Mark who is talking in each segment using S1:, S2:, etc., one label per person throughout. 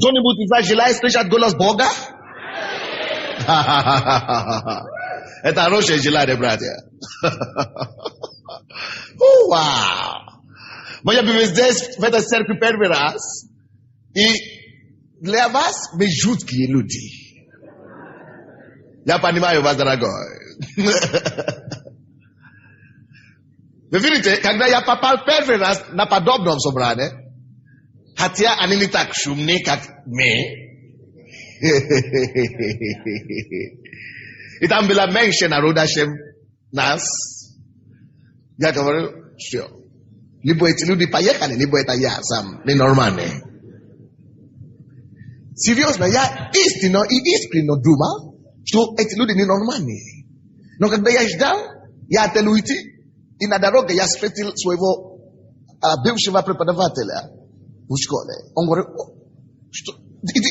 S1: Кто-нибудь из вас желает слышать голос Бога? Это хорошее желание, братья. Вау! Может быть, вы здесь, в этой церкви, первый раз, и для вас мы жуткие люди. Я понимаю вас, дорогой. Вы видите, когда я попал первый раз на подобном собрании, хотя они не так шумные, как мы, и там было меньше народа, чем нас, я говорю, все. Либо эти люди поехали, либо это я сам, ненормальный. Серьезно, я искренне думал, что эти люди ненормальные. Но когда я ждал, я хотел уйти, и на дороге я встретил своего бывшего преподавателя в школе. Он говорит, что?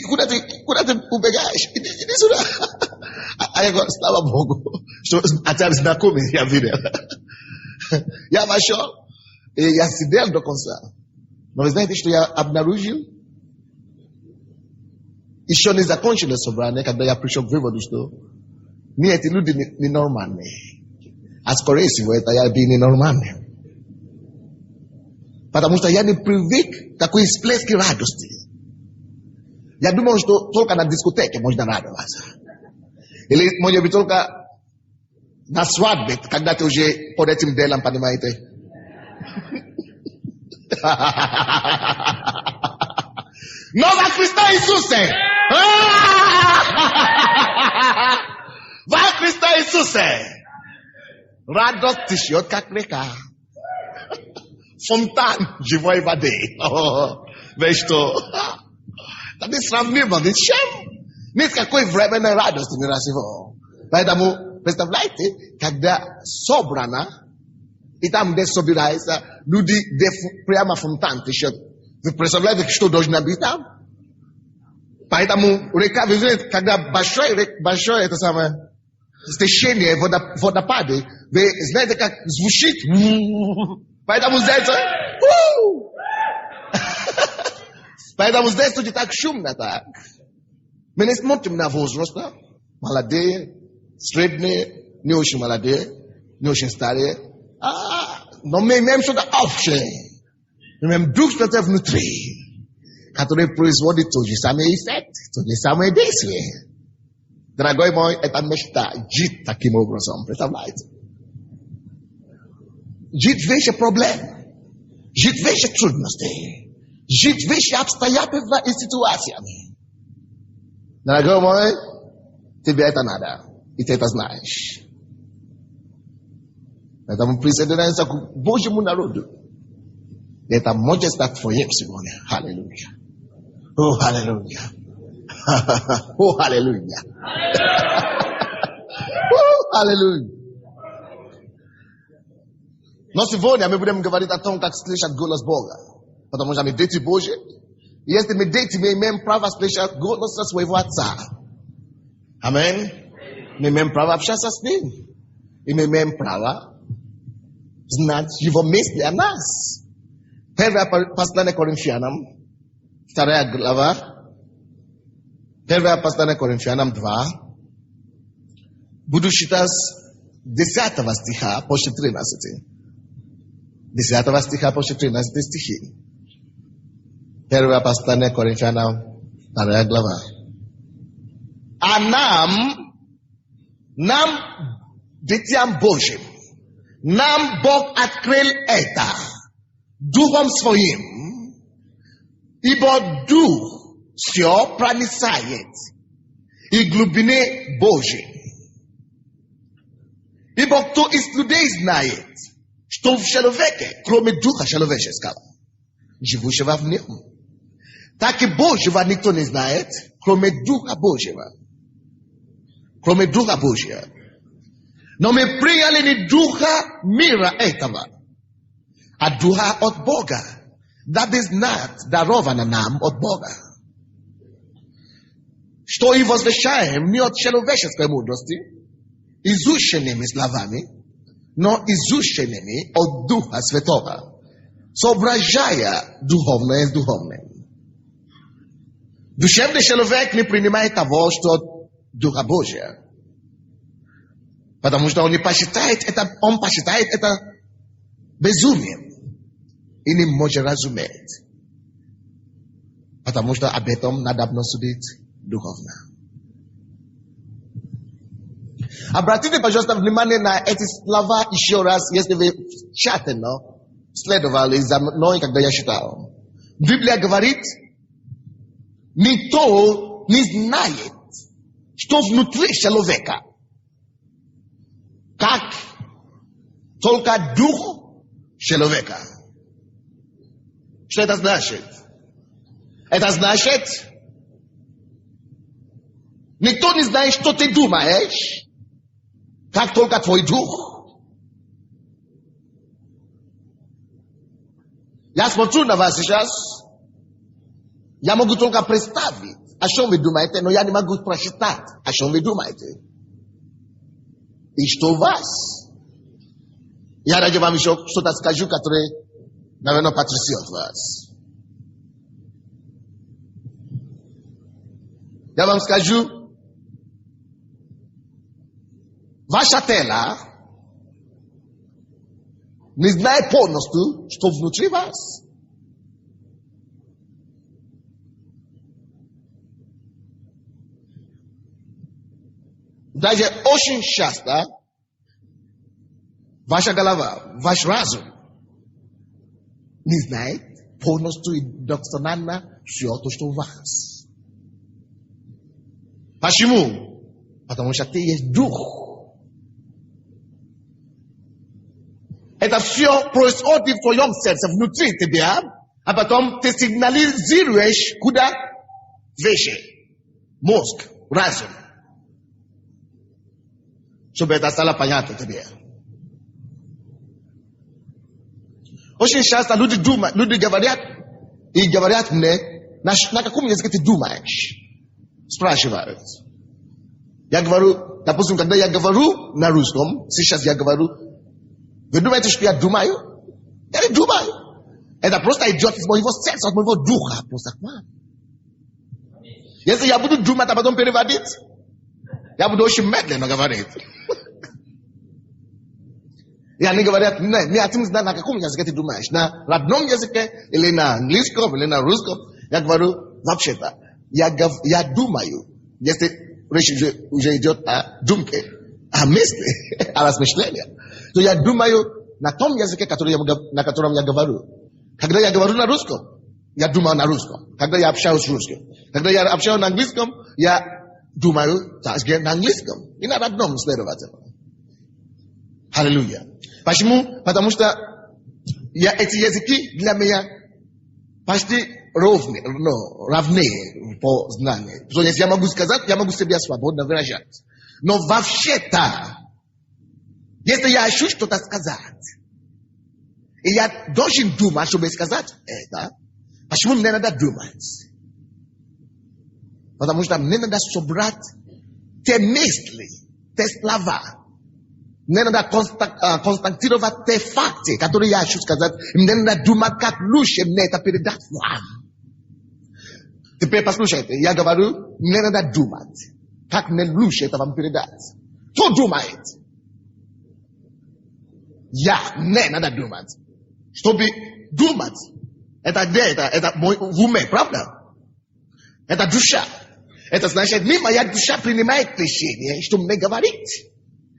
S1: Куда ты убегаешь? Иди сюда. А я говорю, слава Богу, что хотя знакомый я видел. Я вошел, и я сидел до конца. Но вы знаете, что я обнаружил? Еще не закончили собрание, когда я пришел к выводу, что не эти люди ненормальные. А скорее всего, это я был ненормальным. Потому что я не привык к такой всплески радости. Я думал, что только на дискотеке можно радоваться. Или, может быть, только на свадьбе, когда ты уже под этим делом, понимаете? Но во Христа Иисусе! Во Христа Иисусе! Радость течет, как река. Фонтан живой воды. Вы что? Это несравнимо ни с чем. Ни с какой временной радости не разного. Поэтому, представляете, когда собрано, и там, где собирается, люди, где прямо фонтан течет. Вы представляете, что должно быть там? Поэтому река, вы знаете, когда большое это самое стечение, водопады, вы знаете, как звучит? Поэтому здесь... Поэтому здесь тут так шумно так. Мы не смотрим на возраст. Молодые, средние, не очень молодые, не очень старые. Но мы имеем что-то общее. Мы имеем Дух Святой внутри, который производит тот же самый эффект, то же самое действие. Дорогой мой, это мечта. Жить таким образом. Представляете? Жить вещи проблем. Жить вещи трудностей. Жить вещи обстоятельства и ситуациями. Дорогой мой, тебе это надо. И ты это знаешь. Поэтому присоединяйся к Божьему народу. Это может стать твоим сегодня. Аллилуйя. О, аллилуйя. О, аллилуйя. О, аллилуйя. Но сегодня мы будем говорить о том, как слышать голос Бога. Потому что мы дети Божьи. И если мы дети, мы имеем право слышать голос своего Отца. Аминь. Мы имеем право общаться с Ним. И мы имеем право знать Его мысли о нас. Первое послание Коринфянам, 2 глава. Первое послание Коринфянам 2. Буду читать с 10 стиха по 14. 10 стиха по 14 стихи. Первое послание Коринфянам, 2 глава. А нам, детям Божьим, нам Бог открыл это Духом Своим, ибо Дух все проницает и глубины Божьей. Ибо кто из людей знает, что в человеке, кроме Духа человеческого, живущего в нем, так и Божьего никто не знает, кроме Духа Божьего. Кроме Духа Божьего. Но мы приняли не Духа мира этого, а Духа от Бога. That is not даровано нам от Бога. Что и возвещаем не от человеческой мудрости, изученными словами, но изученными от Духа Святого, соображая духовное с духовным. Душевный человек не принимает того, что Духа Божия. Потому что он посчитает это безумием. И не может разуметь. Потому что об этом надо судить духовно. Обратите, пожалуйста, внимание на эти слова еще раз, если вы тщательно следовали за мной, когда я читал. Библия говорит, никто не знает, что внутри человека, как только дух человека. Что это значит? Это значит, никто не знает, что ты думаешь, как только твой дух. Я смотрю на вас сейчас, я могу только представить, о чем вы думаете, но я не могу прочитать, о чем вы думаете. И что у вас? Я ради вам еще что-то скажу, которое, наверное, потрясет вас. Я вам скажу, ваша тело не знает полностью, что внутри вас. Даже очень часто ваша голова, ваш разум не знает полностью и досконально все то, что у вас. Почему? Потому что ты есть дух. Это все происходит в твоем сердце, внутри тебя, а потом ты сигнализируешь куда? Выше. Мозг, разум. Чтобы это стало понятно тебе. Очень часто люди думают, люди говорят мне, на каком языке ты думаешь? Спрашивают. Я говорю, допустим, когда я говорю на русском, сейчас я говорю, вы думаете, что я думаю? Я не думаю. Это просто идет из моего сердца, от моего духа. Просто к вам. Если я буду думать, а потом переводить, я буду очень медленно говорить. И они говорят, не хотим знать, на каком языке ты думаешь. На родном языке, или на английском, или на русском. Я говорю, вообще-то, я думаю, если речь уже идет о думке, о мысли, о размышлении, то я думаю на том языке, на котором я говорю. Когда я говорю на русском, я думаю на русском. Когда я общаюсь с русским. Когда я общаюсь на английском, я думаю также на английском. И на родном, следовательно. Аллилуйя. Почему? Потому что эти языки для меня почти равны по знанию. То есть я могу сказать, я могу себя свободно выражать. Но вообще-то, если я хочу что-то сказать, и я должен думать, чтобы сказать это, почему мне надо думать? Потому что мне надо собрать те мысли, те слова. Мне надо констатировать те факты, которые я хочу сказать. Мне надо думать, как лучше мне это передать вам. Теперь послушайте, я говорю, мне надо думать, как мне лучше это вам передать. Кто думает? Мне надо думать. Чтобы думать, это где это в уме, правда? Это душа. Это значит, не моя душа принимает решение, что мне говорить.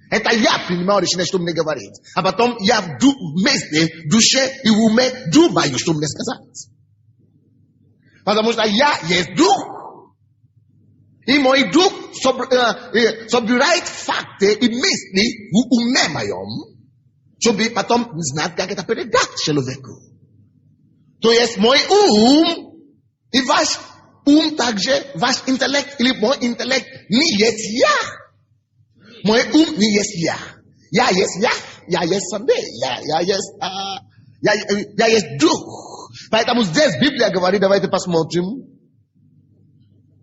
S1: Это я принимаю решение, что мне говорить. А потом я вместе в душе и в уме думаю, что мне сказать. Потому что я есть дух. И мой дух собирает факты и мысли в уме моем, чтобы потом знать, как это передать человеку. То есть мой ум и ваш ум также, ваш интеллект или мой интеллект не есть я. Мой ум не есть я. Я есть Sunday, я есть дух. Поэтому здесь Библия говорит, давайте посмотрим,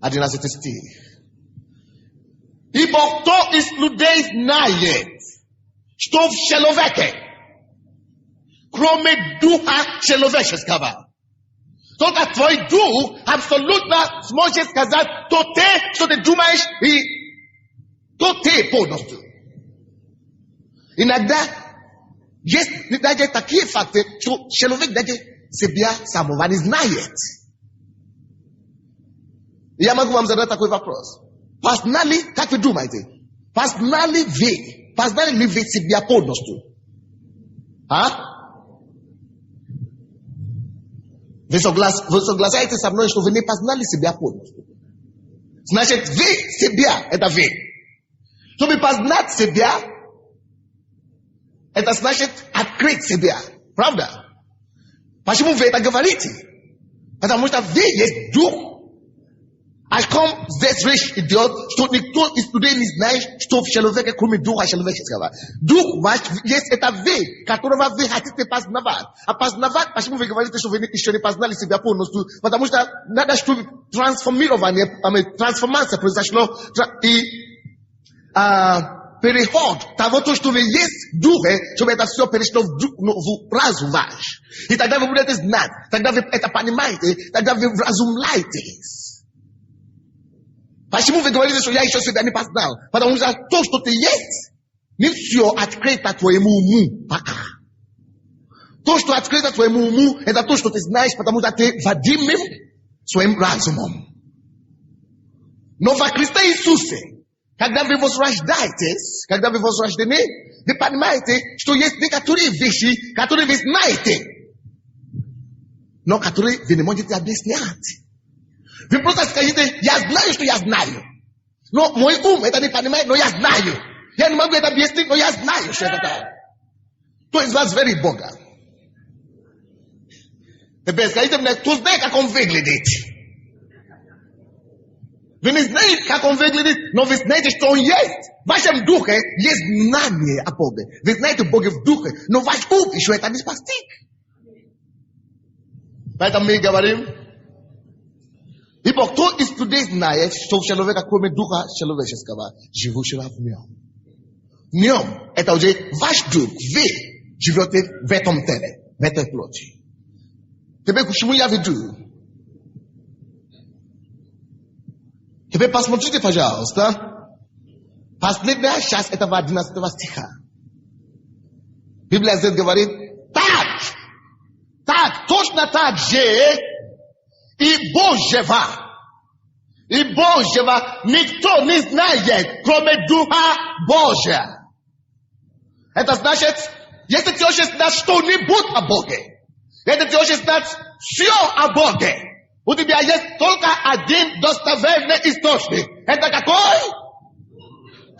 S1: 11 стих. Ибо кто из людей знает, что в человеке, кроме духа человеческого, Только твой дух абсолютно сможет сказать, то ты, что ты думаешь, и то ты полностью. Иногда есть даже такие факты, что человек даже себя самого не знает. Я могу вам задать такой вопрос. Познали, как вы думаете, познали ли вы себя полностью? А? Вы согласаетесь со мной, что вы не познали себя полностью? Значит, вы себя, это вы. Чтобы познать себя, это значит открыть себя. Правда? Почему вы это говорите? Потому что вы есть дух. О ком здесь речь идет, что никто из людей не знает, что в человеке, кроме духа человеческого. Дух ваш есть это вы, которого вы хотите познавать. А познавать, почему вы говорите, что вы еще не познали себя полностью? Потому что надо, чтобы трансформация произошло, и переход того, что вы есть в духе, чтобы это все перешло в разум ваш. И тогда вы будете знать, тогда вы это понимаете, тогда вы вразумляетесь. Почему вы говорите, что я еще себя не познал? Потому что то, что ты есть, не все открыто твоему уму пока. То, что открыто твоему уму, это то, что ты знаешь, потому что ты водимым своим разумом. Но во Христе Иисусе, когда вы возрождаетесь, когда вы возрождены, вы понимаете, что есть некоторые вещи, которые вы знаете, но которые вы не можете объяснять. Вы просто скажите, я знаю, что я знаю. Но мой ум это не понимает, но я знаю. Я не могу это объяснить, но я знаю, что это так. То есть вас верит Бога. Теперь скажите мне, кто знает, как он выглядит? Вы не знаете, как он выглядит, но вы знаете, что он есть. В вашем духе есть знание о Боге. Вы знаете Бога в духе, но ваш ум еще это не постиг. Поэтому мы говорим, ибо кто из людей знает, что в человека, кроме духа человеческого, живущего в нем? В нем, это уже ваш дух, вы живете в этом теле, в этой плоти. Теперь к чему я веду? Теперь посмотрите, пожалуйста, последняя часть этого 11 стиха. Библия здесь говорит, точно так же, и Божьего никто не знает, кроме Духа Божия. Это значит, если ты хочешь знать что-нибудь о Боге, если ты хочешь знать все о Боге, у тебя есть только один достоверный источник. Это какой?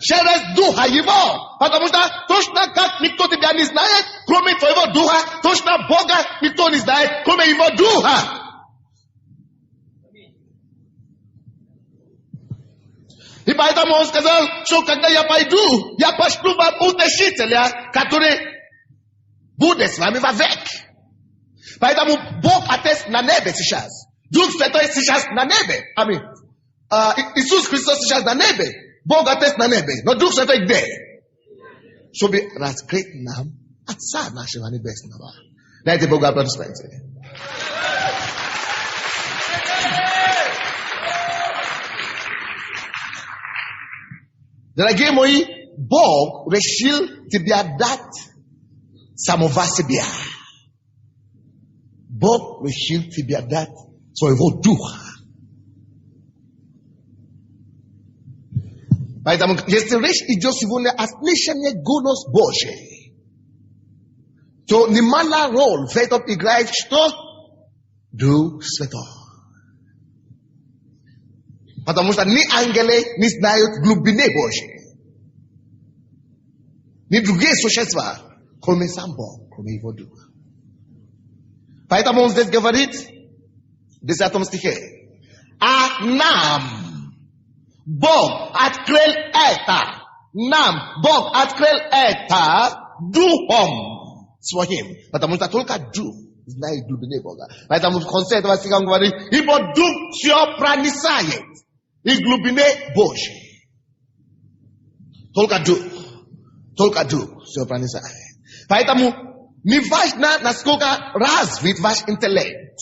S1: Через Духа Его. Потому что точно как никто тебя не знает, кроме твоего Духа, точно Бога никто не знает, кроме Его Духа. И поэтому он сказал, что когда я пойду, я пошлю вам утешителя, который будет с вами вовек. Поэтому Бог Отец на небе сейчас. Дух Святой сейчас на небе. Аминь. Иисус Христос сейчас на небе. Бог Отец на небе. Но Дух Святой где? Чтобы раскрыть нам Отца нашего Небесного. Дайте Богу аплодисменты. Дорогие мои, Бог решил тебе дать самого себя. Бог решил тебе дать своего духа. Поэтому, если речь идет сегодня о слышании голос Божий, то немалая роль в этом играет что? Дух Святой. Потому что ни ангелы не знают глубины Божьей. Ни другие существа, кроме сам Бог, кроме Его Духа. Поэтому он здесь говорит, в 10 стихе, а нам Бог открыл это, нам Бог открыл это Духом Своим. Потому что только Дух знает глубины Бога. Поэтому в конце этого стиха он говорит, ибо Дух все проницает и глубины Божьей. Только Дух все проницает. Поэтому не важно, насколько развит ваш интеллект.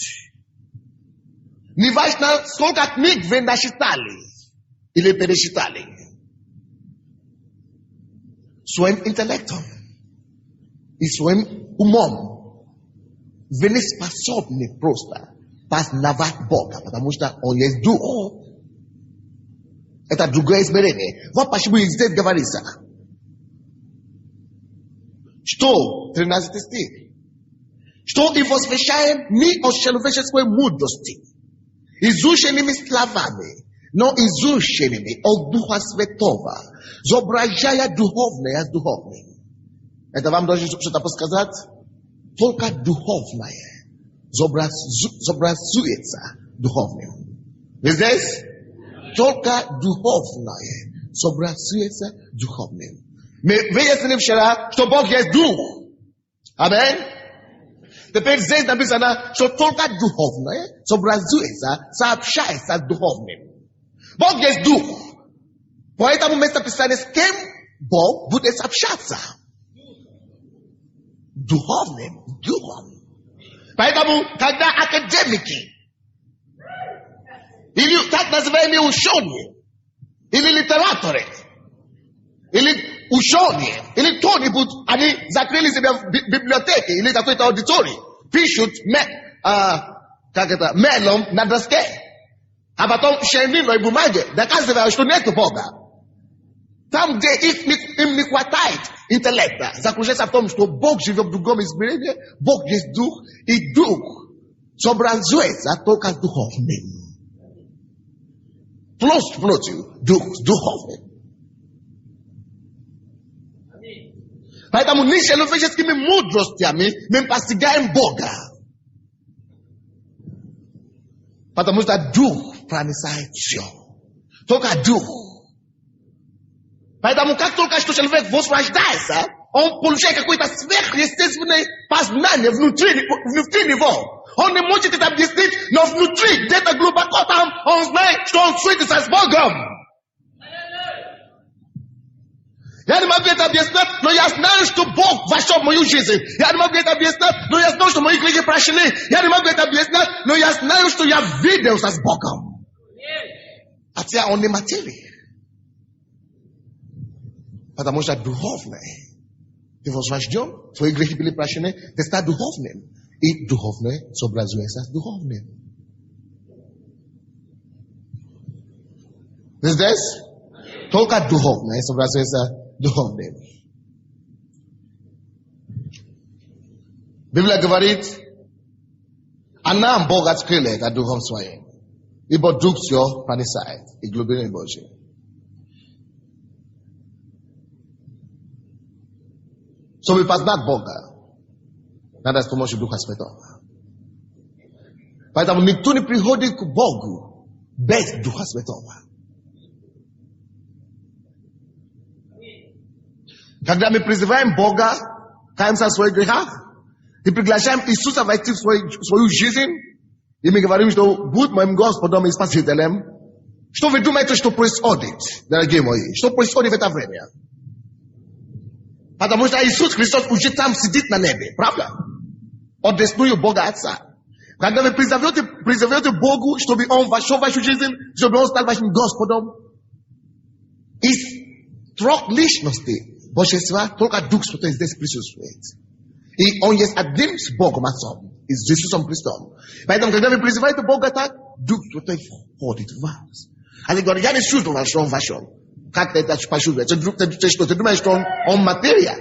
S1: Ni vaishna skoka knik venda shitali. Ile pere shitali. Swoim intelektom. I swoim umom. Vene способны просто познавать Бога, потому что Он есть Дух. Это другое измерение. Вот почему здесь говорится. Что? 13 стих. Что и возвещаем не о человеческой мудрости, изученными словами, но изученными от Духа Святого, изображая духовное с духовным. Это вам должен что-то подсказать? Только духовное изобразуется духовным. Вы здесь? Только духовное изобразуется духовным. Мы выяснили вчера, что Бог есть Дух. Аминь. Теперь здесь написано, что только духовное изобразуется, сообщается с духовным. Бог есть Дух. Поэтому местописание, с кем Бог будет общаться? Духовным Духом. Поэтому, когда академики, или так называемые ученые, или литераторы, или ученые, или кто-нибудь, они закрыли себя в библиотеке, или какой-то аудитории, пишут мелом на доске, а потом чернилой бумаге доказывают, что нет Бога. Там, где им не хватает интеллекта, заключается в том, что Бог живет в другом измерении, Бог есть Дух, и Дух сообразуется только с духовным. Плоть с плотью, Дух с духовным. Поэтому не человеческими мудростями мы постигаем Бога. Потому что Дух проницает все. Только Дух. Поэтому как только что человек возрождается, он получает какое-то сверхъестественное познание внутри него. Он не может это объяснить, но внутри, где-то глубоко там, он знает, что он встретится с Богом. Я не могу это объяснять, но я знаю, что Бог вошел в мою жизнь. Я не могу это объяснять, но я знаю, что мои грехи прощены. Я не могу это объяснять, но я знаю, что я виделся с Богом. Хотя он не материя. Потому что духовное. Ты возрожден, твои грехи были прощены, ты стал духовным. И духовное сообразуется с духовным. Вы здесь? Только духовное сообразуется духовным. Библия говорит, а нам Бог открыл это духом своим. Ибо Дух все проницает и глубины Божьей. Чтобы познать Бога, надо с помощью Духа Святого. Поэтому никто не приходит к Богу без Духа Святого. Когда мы призываем Бога, каемся в своих грехах, и приглашаем Иисуса войти в свою жизнь, и мы говорим, что будь моим Господом и Спасителем, что вы думаете, что происходит, дорогие мои? Что происходит в это время? Потому что Иисус Христос уже там сидит на небе, правда? Одесную Бога Отца. Когда вы призовете Богу, чтобы Он вошел в вашу жизнь, чтобы Он стал вашим Господом, из трех личностей Божества только Дух Святой здесь присутствует. И Он есть одним с Богом Отцом, и с Иисусом Христом. Поэтому, когда вы призываете Бога так, Дух Святой входит в вас. Они говорят, я не чувствовал, что Он вошел. Как ты это почувствуешь? Ты думаешь, что он материя?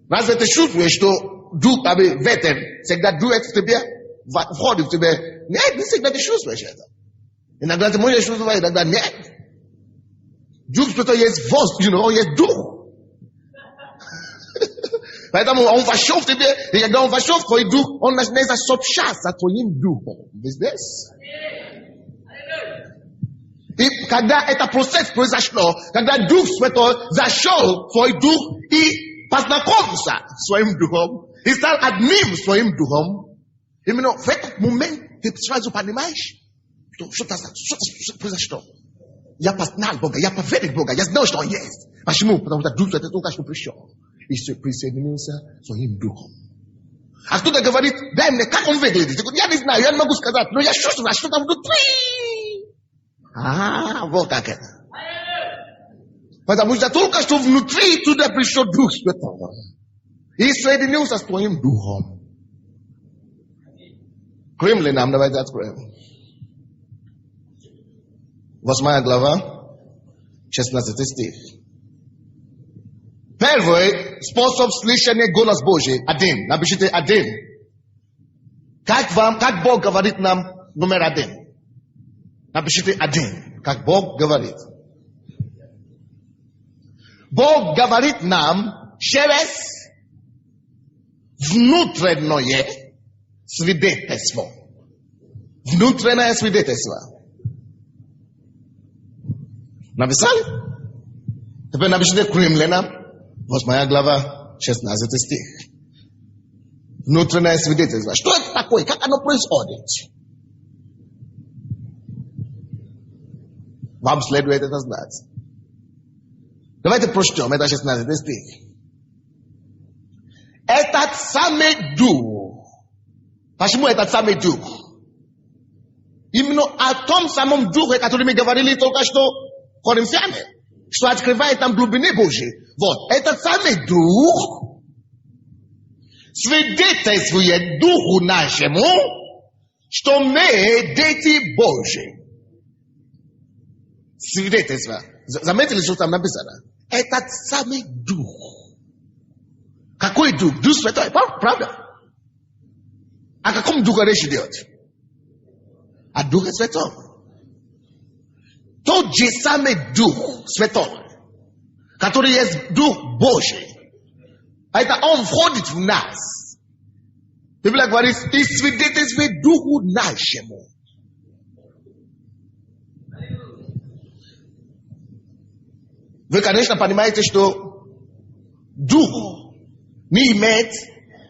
S1: Разве ты чувствуешь, что Дух, ветер, всегда дует в тебе, входит в тебе? Нет, не всегда ты чувствуешь это. Иногда ты можешь чувствовать, иногда нет. Дух Святой есть воздух, Он есть Дух. Поэтому Он вошел в тебе, и когда Он вошел в твой дух, Он начинает сообщаться с твоим духом. Вы здесь? И когда этот процесс произошло, когда Дух Святой зашел в твой дух и познакомился с своим духом, и стал одним своим духом, именно в этот момент ты сразу понимаешь, что произошло. Я познал Бога, я поверил в Бога, я знал, что Он есть. Почему? Потому что Дух Святой только что пришел и присоединился с своим духом. А кто-то говорит, дай мне, как он выглядит? Я говорю, я не знаю, я не могу сказать, но я чувствую, а что там внутри. Вот как это. Потому что только что внутри туда пришел Дух Святой. И соединился с твоим Духом. К Римлянам, давайте откроем. 8 глава, 16 стих. Первый способ слышания голос Божий. Один. Напишите один. Как Бог говорит нам номер один? Напишите один. Как Бог говорит. Бог говорит нам через внутреннее свидетельство. Внутреннее свидетельство. Написали? Теперь напишите к Римлянам, 8 глава, 16 стих. Внутреннее свидетельство. Что это такое? Как оно происходит? Вам следует это знать. Давайте прочтем, это 16 стих. Этот самый Дух. Почему этот самый Дух? Именно о том самом Духе, который мы говорили только что коринфяне, что открывает нам глубины Божьи. Вот, этот самый Дух свидетельствует Духу нашему, что мы дети Божьи. Свидетельство. Заметили, что там написано? Этот самый Дух. Какой Дух? Дух Святой, правда? О каком Духе речь идет? О Духе Святом. Тот же самый Дух Святой, который есть Дух Божий, это Он входит в нас. Библия говорит, и свидетельствует Духу нашему. Вы, конечно, понимаете, что Дух не имеет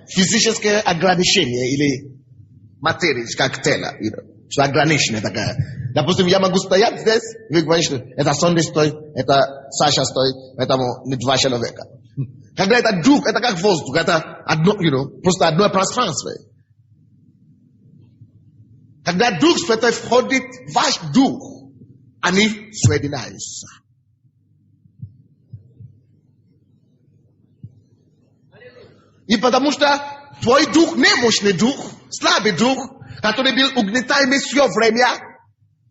S1: физическое ограничение или материи, как тело, что ограниченная такая. Допустим, я могу стоять здесь, и вы говорите, что это Сонди стоит, это Саша стоит, поэтому не два человека. Когда это дух, это как воздух, это одно, просто одно пространство. Когда Дух Святой входит в ваш дух, они соединяются. И потому что твой дух немощный дух, слабый дух, который был угнетаемый все время,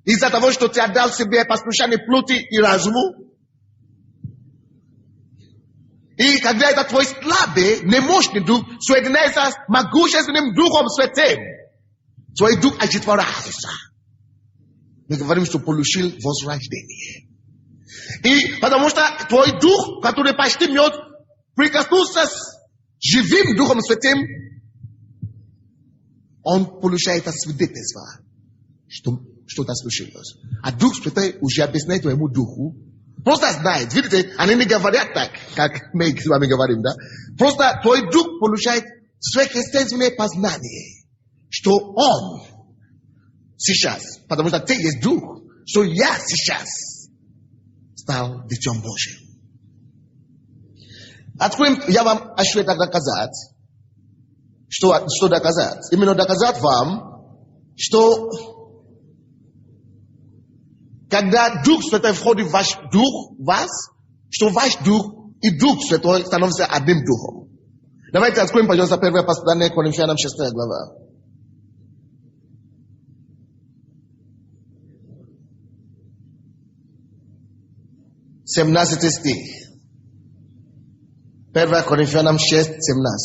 S1: из-за того, что ты отдал себе послушание плоти и разуму. И когда это твой слабый, немощный дух соединяется с могущественным Духом Святым, твой дух оживотворяется. Мы говорим, что получил возрождение. И потому что твой дух, который почти мертв, прикоснулся с живым Духом Святым, он получает свидетельство, что что-то случилось. А Дух Святой уже объясняет твоему духу. Просто знает. Видите, они не говорят так, как мы с вами говорим, да? Просто твой дух получает сверхъестественное познание, что он сейчас, потому что ты есть дух, что я сейчас стал Детем Божьим. Откроем, я вам хочу это доказать. Что доказать? Именно доказать вам, что когда Дух Святой входит в ваш дух, что ваш дух и Дух Святой становятся одним духом. Давайте откроем, пожалуйста, первое послание Коринфянам 6 глава. 17 стих. 1 Коринфянам 6, 17.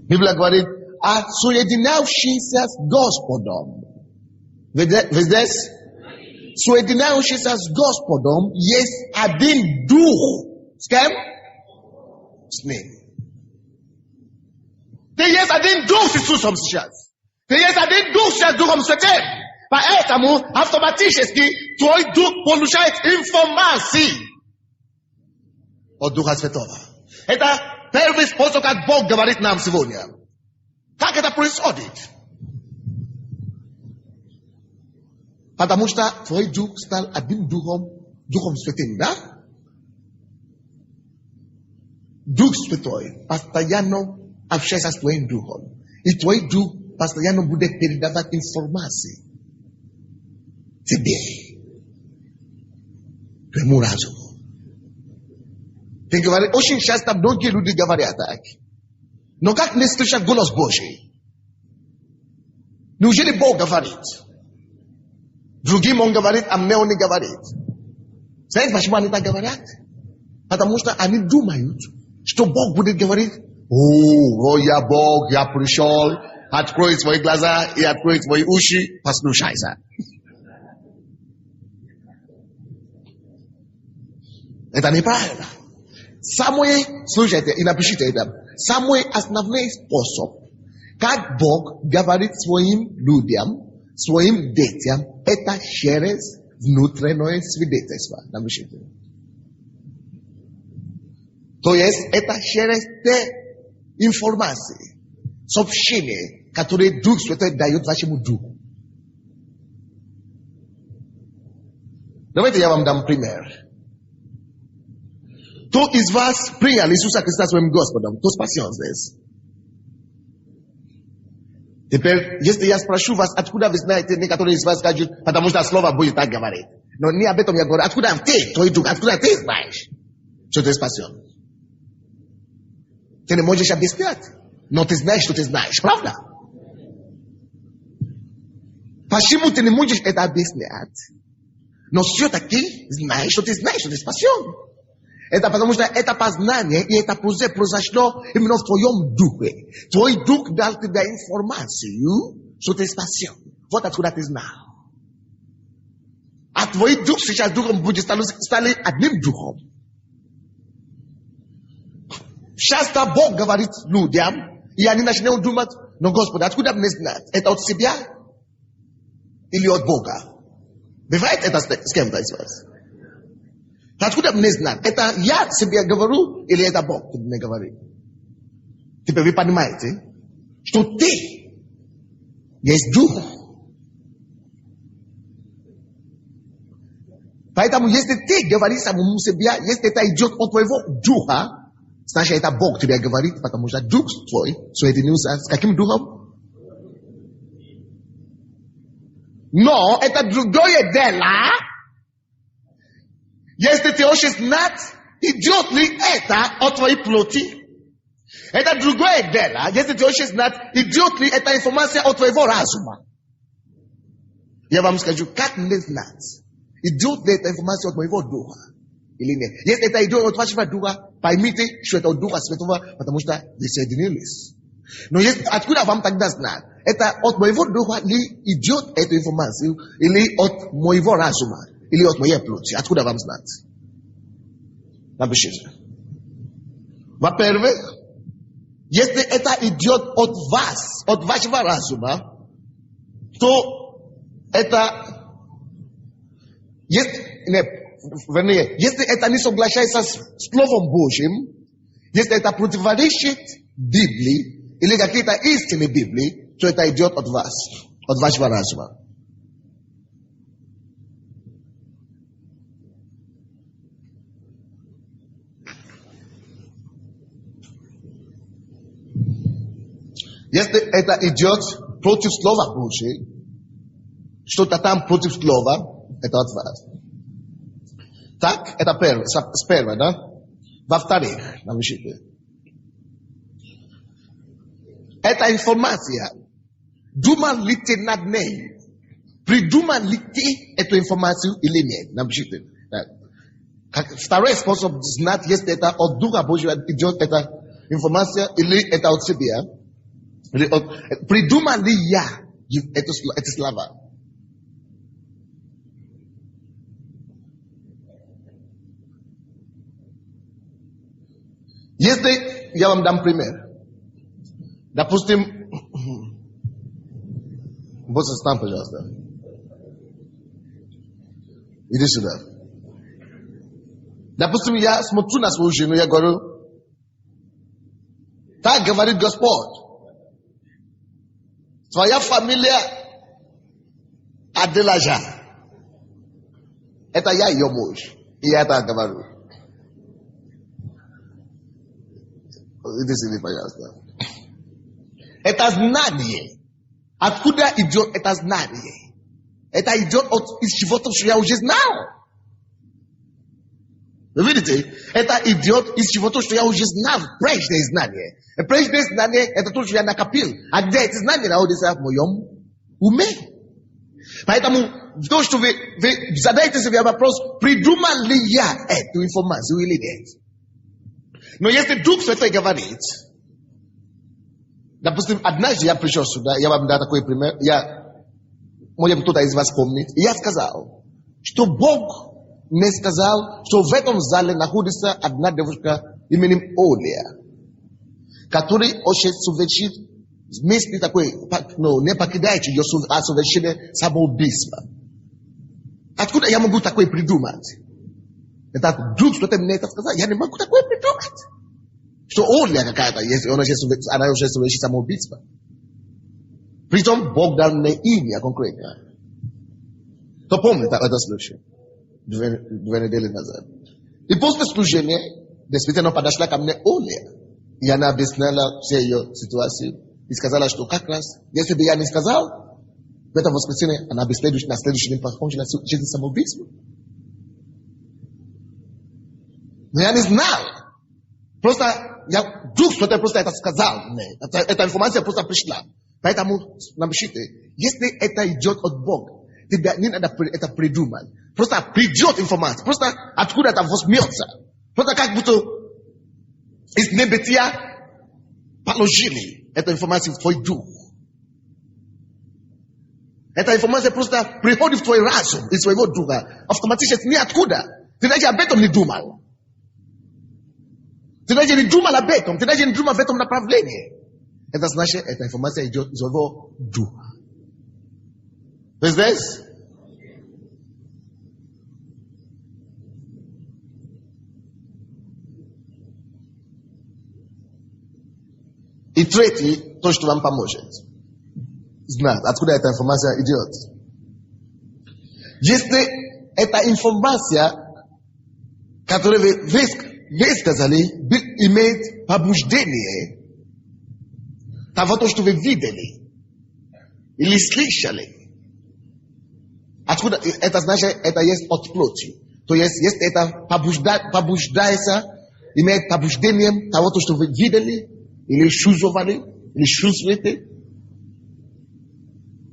S1: Библия говорит, а соединявшийся с Господом. Вы здесь? Соединявшийся с Господом есть один дух. С кем? С ним. Ты есть один дух с Иисусом сейчас. Ты есть один дух с Духом Святым. Поэтому автоматически твой дух получает информации от Духа Святого. Это первый способ, как Бог говорит нам сегодня. Как это происходит? потому что твой дух стал одним духом святым, да? Дух Святой постоянно общается с твоим духом. И твой дух постоянно будет передавать информации тебе, твоему разуму. Ты говоришь, очень часто многие люди говорят так. Но как не слышат голос Божий? Неужели Бог говорит? Другим он говорит, а мне он не говорит. Знаете, почему они так говорят? Потому что они думают, что Бог будет говорить, о, я Бог, я пришел, открой твои глаза и открой твои уши, послушайся. Это неправильно. Слушайте и напишите это. Самый основной способ, как Бог говорит своим людям, своим детям, это через внутреннее свидетельство. Напишите. То есть это через те информации, сообщения, которые Дух Святой дает вашему духу. Давайте я вам дам пример. Кто из вас принял Иисуса Христа своим Господом, кто спасен здесь? Теперь, если я спрошу вас, откуда вы знаете, некоторые из вас скажут, потому что слово будет так говорить. Но не об этом я говорю. Откуда ты, твой дух, откуда ты знаешь, что ты спасен? Ты не можешь объяснять, но ты знаешь, что ты знаешь, правда? Почему ты не можешь это объяснять, но все-таки знаешь, что ты спасен? Это потому что это познание и это произошло именно в твоем духе. Твой дух дал тебе информацию, что ты спасен. Вот откуда ты знал. А твой дух сейчас духом будет стали одним духом. Часто Бог говорит людям, и они начинают думать, но Господи, откуда мне знать? Это от себя или от Бога? Бывает это с кем-то из вас? Откуда мне знать? Это я себе говорю, или это Бог мне говорит? Теперь вы понимаете, что ты есть дух. Поэтому если ты говоришь самому себе, если это идет от твоего духа, значит это Бог тебе говорит, потому что дух твой соединился с каким духом? Но это другое дело. Если ты хочешь знать, идет ли это от твоей плоти? Это другое дело. Если ты хочешь знать, идет ли эта информация от твоего разума? Я вам скажу, как мне знать, идет ли эта информация от моего духа или нет? Если это идет от вашего духа, поймите, что это от Духа Святого, потому что вы соединились. Но откуда вам тогда знать? Это от моего духа ли идет эту информацию, или от моего разума? Или от моей плоти. Откуда вам знать? Напишите. Во-первых, если это идет от вас, от вашего разума, то это... Если это не соглашается с Словом Божьим, если это противоречит Библии, или какие-то истины Библии, то это идет от вас, от вашего разума. Если это идет против Слова Божьего, что-то там против Слова, это от вас. Так, это первое, да? Во-вторых, напишите. Эта информация, думал ли ты над ней? Придумал ли ты эту информацию или нет? Напишите. Второй способ знать, если это от Духа Божьего идет эта информация или это от себя. Придумал ли я эти слова? Если я вам дам пример. Допустим, босс, встань, пожалуйста. Иди сюда. Допустим, я смотрю на свою жену, я говорю, так говорит Господь. Твоя фамилия Аделажа. Это я ее муж. И я так говорю. Иди сюда, пожалуйста. Это знание. Откуда идет это знание? Это идет из чего-то, что я уже знал. Вы видите? Это идет из чего-то, что я уже знал. Прежнее знание. Прежнее знание – это то, что я накопил. А где эти знания находятся в моем уме? Поэтому то, что вы задаете себе вопрос, придумал ли я эту информацию или нет? Но если Дух Святой говорит, допустим, однажды я пришел сюда, я вам дам такой пример, может кто-то из вас помнит, и я сказал, что Бог мне сказал, что в этом зале находится одна девушка именем Оля, которая очень совершит вместе такой, не покидает ее, а совершит самоубийство. Откуда я могу такое придумать? Это Дух Святой мне это сказал, я не могу такое придумать. Что Оля какая-то, если она уже совершит самоубийство. Притом Бог дал мне имя конкретно. Кто помнит это случай? 2 недели назад. И после служения, действительно подошла ко мне Оля. И она объясняла все ее ситуации. И сказала, что как раз, если бы я не сказал, в этом воскресенье, она бы на следующий день покончила жизнь самоубийством. Но я не знал. Просто Дух Святой просто это сказал мне. Эта информация просто пришла. Поэтому напишите, если это идет от Бога, тебе не надо это придумать. Просто придет информация. Просто откуда это возьмется. Просто как будто из небытия положили эту информацию в твой дух. Эта информация просто приходит в твой разум, из твоего духа. Автоматически ниоткуда. Ты даже об этом не думал. Ты даже не думал об этом. Ты даже не думал в этом направлении. Это значит, эта информация идет из твоего духа. Вы здесь? И третий, то, что вам поможет. Знать, откуда эта информация идет. Если эта информация, которую вы сказали, имеет побуждение того, то, что вы видели или слышали. Откуда это значит, это есть от плоти. То есть, если это побуждается, имеет побуждением того, то, что вы видели, или чувствовали, или чувствуете,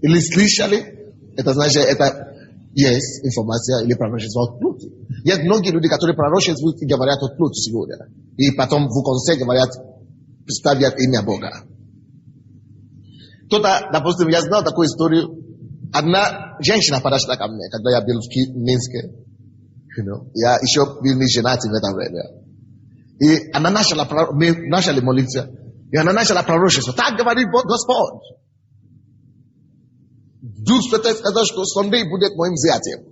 S1: или слышали, это значит, это есть информация или пророчество от плоти. Есть многие люди, которые пророчествуют и говорят от плоти сегодня. И потом в конце говорят, ставят имя Бога. Кто-то, допустим, я знал такую историю. Одна женщина подошла ко мне, когда я был в Минске. Я еще был не женат в это время. И она начала молиться. И она начала пророчество. Так говорит Господь. Дух Святой сказал, что Sunday будет моим зятем.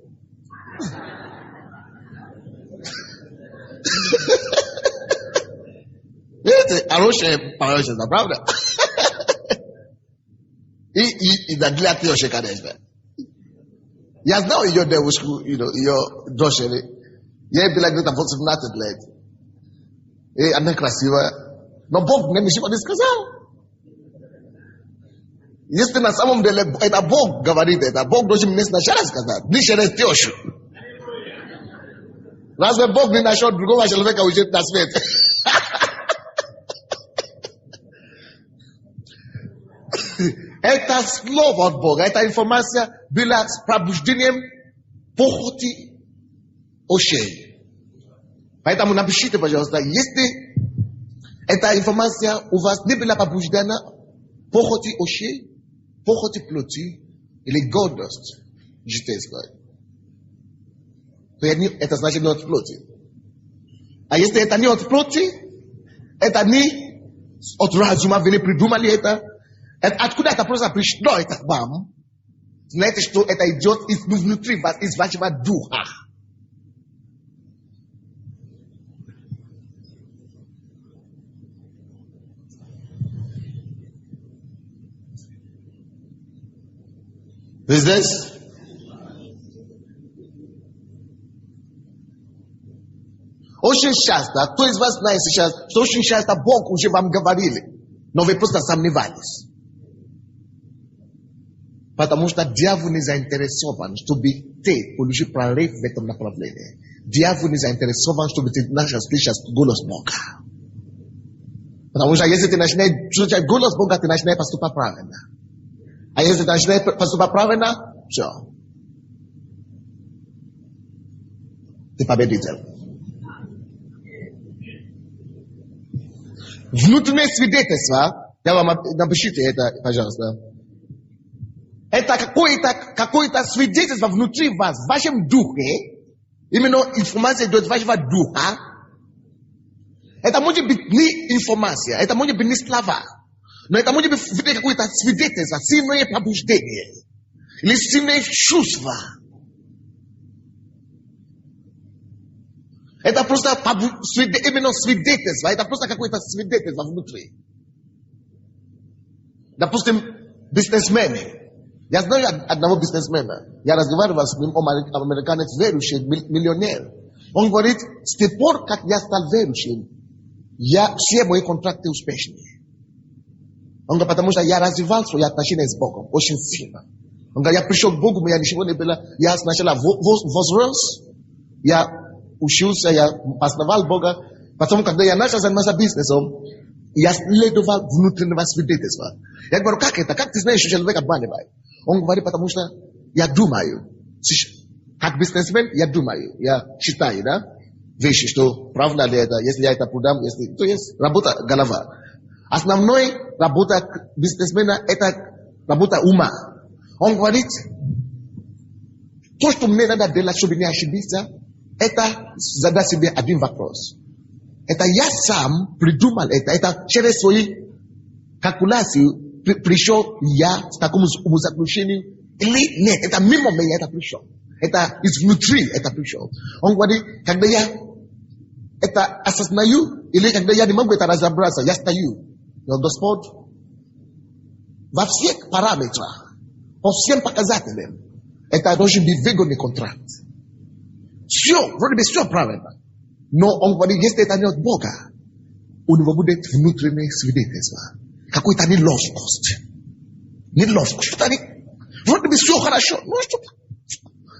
S1: Видите, хорошее пророчество, правда? И наглядно ее, конечно. Я знал ее девушку, ее дочери. Ей было где-то 18 лет. И она красивая. Но Бог мне ничего не сказал. Если на самом деле это Бог говорит это, Бог должен мне сначала сказать. Не через тещу. Разве Бог не нашел другого человека уйти на свет? Это слово от Бога, эта информация была с пробуждением похоти очей. Поэтому напишите, пожалуйста, если эта информация у вас не была пробуждена похоти очей, похоти плоти или гордость житейской, то это значит не от плоти. А если это не от плоти, это не от разума, вы не придумали это. Откуда это просто пришло, это к вам? Знаете, что это идет внутри вас, из вашего духа. Вы здесь? Очень часто, кто из вас знает сейчас, что очень часто Бог уже вам говорили, но вы просто сомневались. Потому что дьявол не заинтересован, чтобы ты получил прорыв в этом направлении. Дьявол не заинтересован, чтобы ты начал слышать голос Бога. Потому что если ты начинаешь слушать голос Бога, ты начинаешь поступать правильно. А если ты начинаешь поступать правильно, все. Ты победитель. Внутреннее свидетельство, я вам напишите это, пожалуйста. Это какое-то свидетельство внутри вас, в вашем духе. Именно информация идет из вашего духа. Это может быть не информация, это может быть не слова. Но это может быть какое-то свидетельство, сильное побуждение. Или сильное чувство. Это просто именно свидетельство. Это просто какое-то свидетельство внутри. Допустим, бизнесмены. Я знаю одного бизнесмена. Я разговаривал с ним, американец верующий, миллионер. Он говорит, с тех пор, как я стал верующим, все мои контракты успешные. Он говорит, потому что я развивал свои отношения с Богом очень сильно. Он говорит, я пришел к Богу, я ничего не было. Я сначала возрос, я учился, я познавал Бога. Потом, когда я начал заниматься бизнесом, я следовал внутреннего свидетельства. Я говорю, как это? Как ты знаешь, что человек обманывает? Он говорит, потому что я думаю. Как бизнесмен, я думаю. Я считаю, да? Вещи, что правда ли это, если я это продам, если... То есть работа голова. Основной работа бизнесмена – это работа ума. Он говорит, то, что мне надо делать, чтобы не ошибиться, это задать себе один вопрос. Это я сам придумал это. Это через свои калькуляции пришел я к такому заключению. Или нет, это мимо меня это пришел. Это изнутри это пришел. Он говорит, когда я это осознаю, или когда я не могу это разобраться, я стою. Но Господь, во всех параметрах, по всем показателям, это должен быть выгодный контракт. Все, вроде бы все правильно. Но он говорит, если это не от Бога, у него будет внутреннее свидетельство. Какой-то неловкость. Неловкость. Что-то не... Вроде бы все хорошо.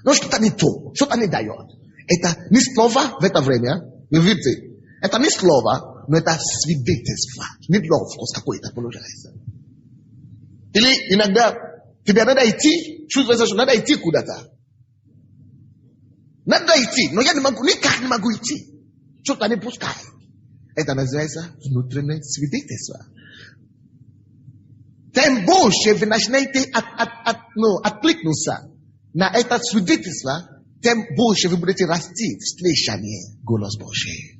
S1: Но что-то не то. Что-то не дает. Это не слово в это время. Вы видите? Это не слово, но это свидетельство. Неловкость какой-то получается. Или иногда тебе надо идти, чувствуется, что надо идти куда-то. Надо идти, но я не могу, никак не могу идти. Что-то не пускает. Это называется внутреннее свидетельство. Тем больше вы начинаете откликнуться на это свидетельство, тем больше вы будете расти в слышании голос Божий.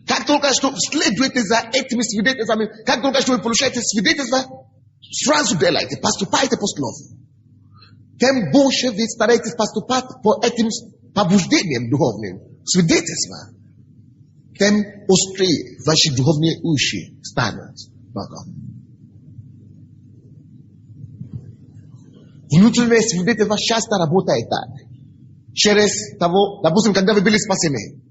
S1: Как только что следуете за этими свидетельствами, как только что вы получаете свидетельство, сразу делайте, поступайте по слову. Тем больше вы стараетесь поступать по этим побуждениям духовным, свидетельства, тем острее ваши духовные уши станут Богом. Внутреннее свидетельство часто работает так. Через того, допустим, когда вы были спасены,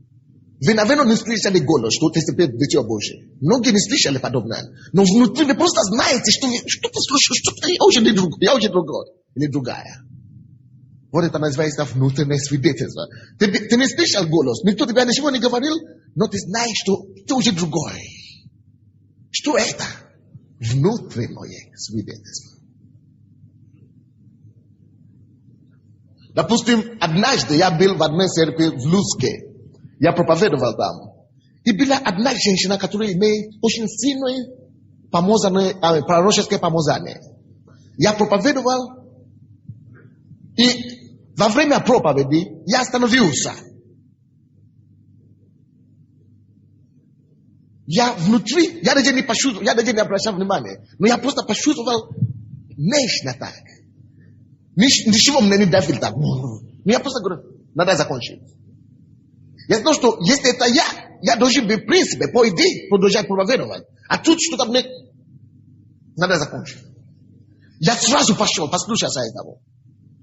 S1: вы, наверное, не слышали голос, что тестирует Дитя Божие. Многие не слышали подобное. Но внутри вы просто знаете, что ты слышишь, что я уже другой, или другая. Вот это называется внутреннее свидетельство. Ты не слышал голос, никто тебе ничего не говорил, но ты знаешь, что ты уже другой. Что это? Внутреннее свидетельство. Допустим, однажды я был в одной церкви в Луцке. Я проповедовал там. И была одна женщина, которая имеет очень сильное пророческое помазание. Я проповедовал, и во время проповеди я остановился. Я внутри, я даже не почувствовал, я даже не обращал внимания, но я просто почувствовал нежно так. Ничего мне не давил так. Но я просто говорю, надо закончить. Я знал, что если это я должен быть в принципе, по идее, продолжать проповедовать. А тут что-то мне надо закончить. Я сразу пошел, послушался этого.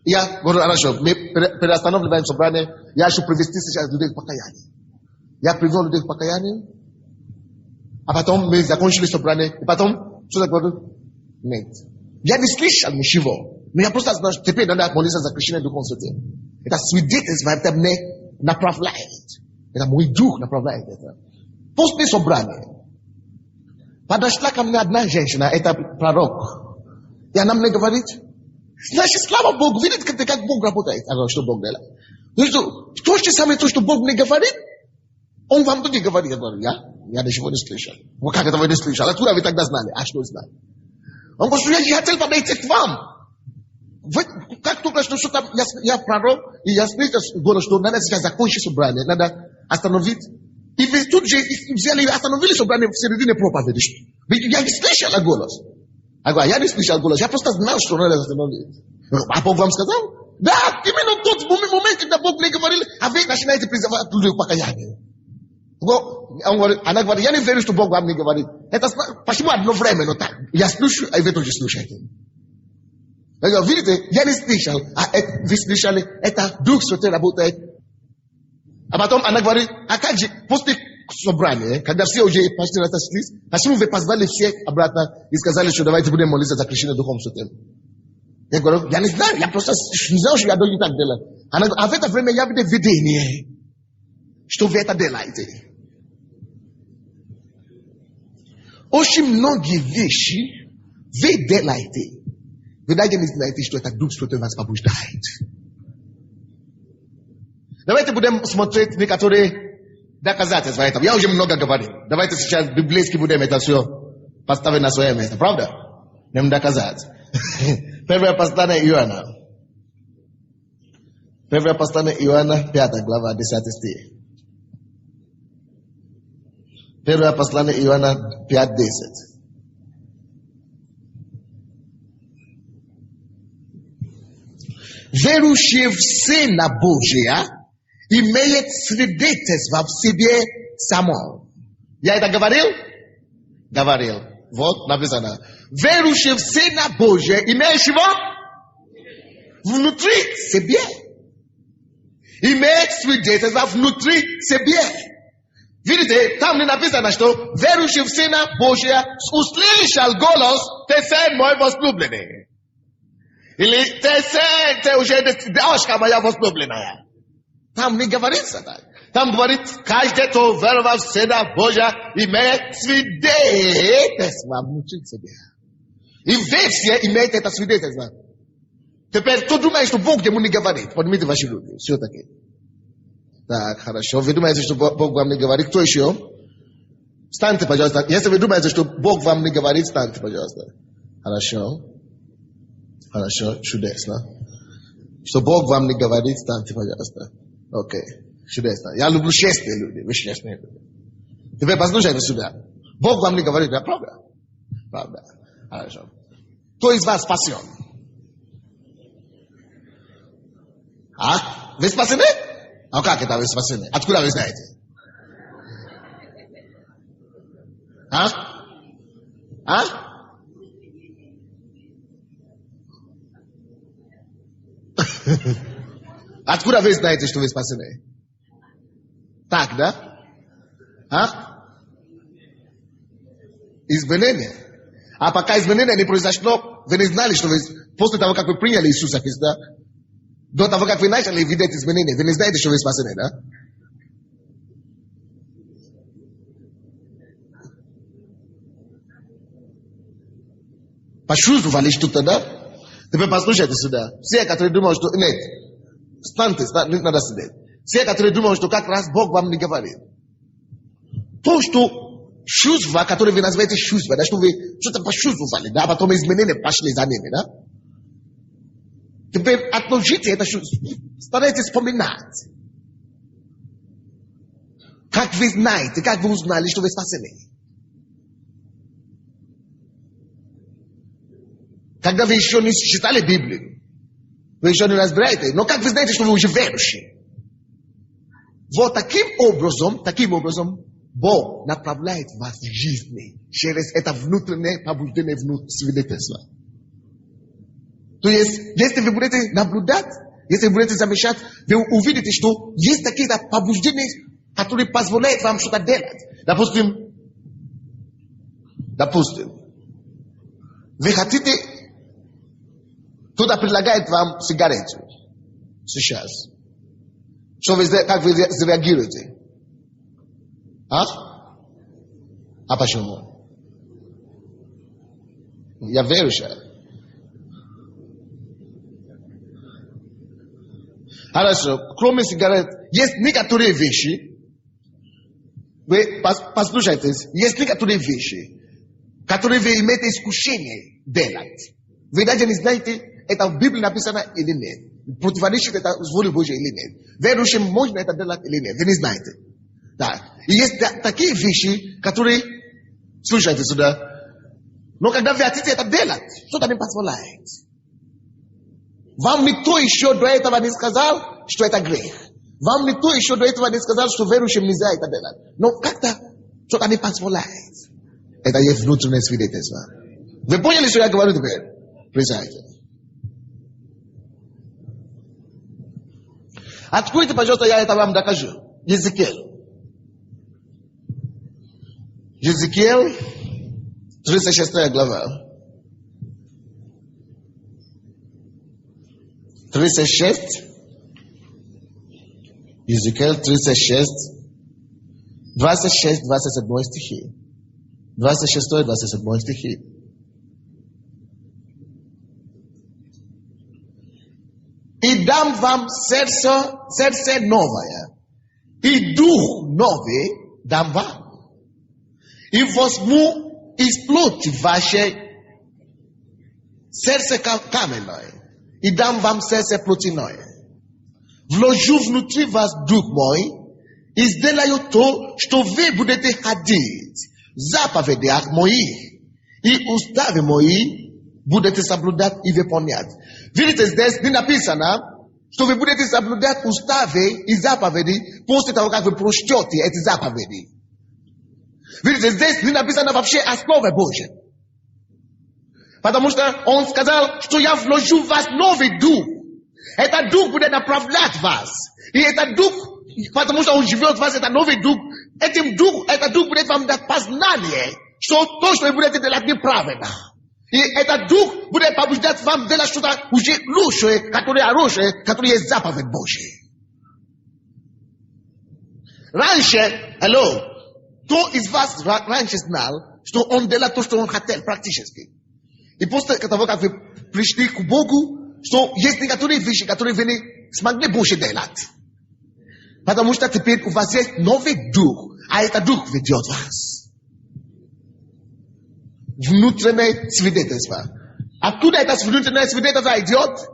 S1: Я говорю, хорошо, мы переостанавливаем собрание, я хочу привести сейчас людей к покаянию. Я привел людей к покаянию, а потом мы закончили собрание, и потом, что я говорю? Нет. Я не слышал ничего, но я просто знаю, что теперь надо молиться за крещение Духом Святым. Это свидетельство, это мне направляет. Это мой дух направляет это. После собрания подошла ко мне одна женщина, это пророк. И она мне говорит, значит, слава Богу, видите, как Бог работает. Я говорю, что Бог делает? То же самое, то, что Бог мне говорит, Он вам тоже говорит. Я говорю, я ничего не слышал. Ну, как это вы не слышали? Откуда вы тогда знали? А что знали? Он говорит, я хотел подойти к вам. Вы, как только что там, я пророк, и я слышал голос, что надо сейчас закончить собрание, надо остановить. И вы тут же взяли и остановили собрание в середине проповеди. Я не слышал голос. Я говорю, я не слышал голос, я просто знал, что надо остановить. А Бог вам сказал? Да, именно тот момент, когда Бог мне говорил, а вы начинаете призывать людей к покаянию. Она говорит, я не верю, что Бог вам не говорит. Это почему одновременно так? Я слушаю, а вы тоже слушаете. Я говорю, видите, я не слышал, а вы слышали, это Дух Святой работает. А потом она говорит, а как же после собрания, когда все уже почти разошлись, почему вы позвали всех обратно и сказали, что давайте будем молиться за крещение Духом Святым? Я говорю, я не знаю, я просто не знал, что я должен так делать. Она говорит, а в это время я видел видение, что вы это делаете. Очень многие вещи вы делаете. Вы даже не знаете, что это Дух Святой вас побуждает. Давайте будем смотреть некоторые доказательства этого. Я уже много говорил. Давайте сейчас библейски будем это все поставить на свое место. Правда? Будем доказать. Первое послание Иоанна. Первое послание Иоанна, 5 глава, 10 стих. Первое послание Иоанна 5:10. Верующий в Сына Божия имеет свидетельство в себе самом. Я это говорил? Говорил. Вот написано. Верующий в Сына Божия имеет чего? Внутри себя. Имеет свидетельство внутри себя. Видите, там не написано, что верующий в Сына Божия услышал голос, ты сын мой возлюбленный. Или ты уже девушка моя возлюбленная. Там не говорится так. Там говорит, каждый, кто веровал в Сына Божия, имеет свидетельство внутри себя. И вы все имеете это свидетельство. Теперь, кто думает, что Бог ему не говорит? Поднимите ваши руки. Все-таки. Так, хорошо. Вы думаете, что Бог вам не говорит? Кто еще? Встаньте, пожалуйста. Если вы думаете, что Бог вам не говорит, встаньте, пожалуйста. Хорошо. Хорошо, чудесно. Что Бог вам не говорит, встаньте, пожалуйста. Окей, чудесно. Я люблю честные люди. Вы честные люди. Теперь послушайте сюда. Бог вам не говорит, да, правда? Правда. Хорошо. Кто из вас спасен? А? Вы спасены? А как это вы спасены? Откуда вы знаете? А? А? Откуда вы знаете, что вы спасены? Так, да? А? Изменение. А пока изменение не произошло, вы не знали, что вы, после того, как вы приняли Иисуса Христа, до того, как вы начали видеть изменения, вы не знаете, что вы спасены, да? Почувствовали что-то, да? Теперь послушайте сюда. Все, которые думают, что... Нет. Встаньте, не надо сидеть. Все, которые думают, что как раз Бог вам не говорит. То, что чувства, которые вы называете чувства, да, что вы что-то почувствовали, да, потом изменения пошли за ними, да? Теперь отложите это чувство. Старайтесь вспоминать. Как вы знаете, как вы узнали, что вы спасены. Когда вы еще не читали Библию, вы еще не разбираете, но как вы знаете, что вы уже верующие? Вот таким образом, Бог направляет вас в жизни через это внутреннее побуждение свидетельства. То если вы будете наблюдать, если вы будете замечать, вы увидите, что есть какие-то побуждения, которые позволяют вам что-то делать. Допустим, вы хотите, кто-то предлагает вам сигарету сейчас. Как вы реагируете? А почему? Я верующий. Хорошо, кроме сигарет, есть некоторые вещи, вы послушайте, есть некоторые вещи, которые вы имеете искушение делать. Вы даже не знаете, это в Библии написано или нет. Противоречит это с волей Божьей или нет. Верующим можно это делать или нет, вы не знаете. Да. И есть такие вещи, которые, слушайте сюда, но когда вы хотите это делать, что-то не позволяет. Вам никто еще до этого не сказал, что это грех. Вам никто еще до этого не сказал, что верующим нельзя это делать. Но как-то что-то не позволяет. Это есть внутреннее свидетельство. Вы поняли, что я говорю теперь? Представьте. Откройте, пожалуйста, я это вам докажу. Езекииль. Езекииль, 36 глава. 36. Езекииль 36. 26, 27 стихи. 26, 27 стихи. И дам вам сердце новое, и дух новый дам вам. И возьму из плоти вашей сердце каменное, и дам вам сердце плотяное. Вложу внутри вас дух мой, и сделаю то, что вы будете ходить в заповедях моих, и уставы мои будете соблюдать и выполнять. Видите, здесь не написано, что вы будете соблюдать уставы и заповеди после того, как вы прочтете эти заповеди. Видите, здесь не написано вообще о Слове Божьем. Потому что он сказал, что я вложу в вас новый дух. Этот дух будет направлять вас. И этот дух, потому что он живет в вас, это новый дух. Этот дух будет вам дать познание, что то, что вы будете делать, неправильно. И этот дух будет побуждать вам делать что-то уже лучшее, которое хорошее, которое есть заповедь Божья. Раньше, кто из вас раньше знал, что он делает то, что он хотел практически? И после того, как вы пришли к Богу, что есть некоторые вещи, которые вы не смогли больше делать. Потому что теперь у вас есть новый дух, а этот дух ведет вас. Внутреннее свидетельство. Откуда это внутреннее свидетельство идет?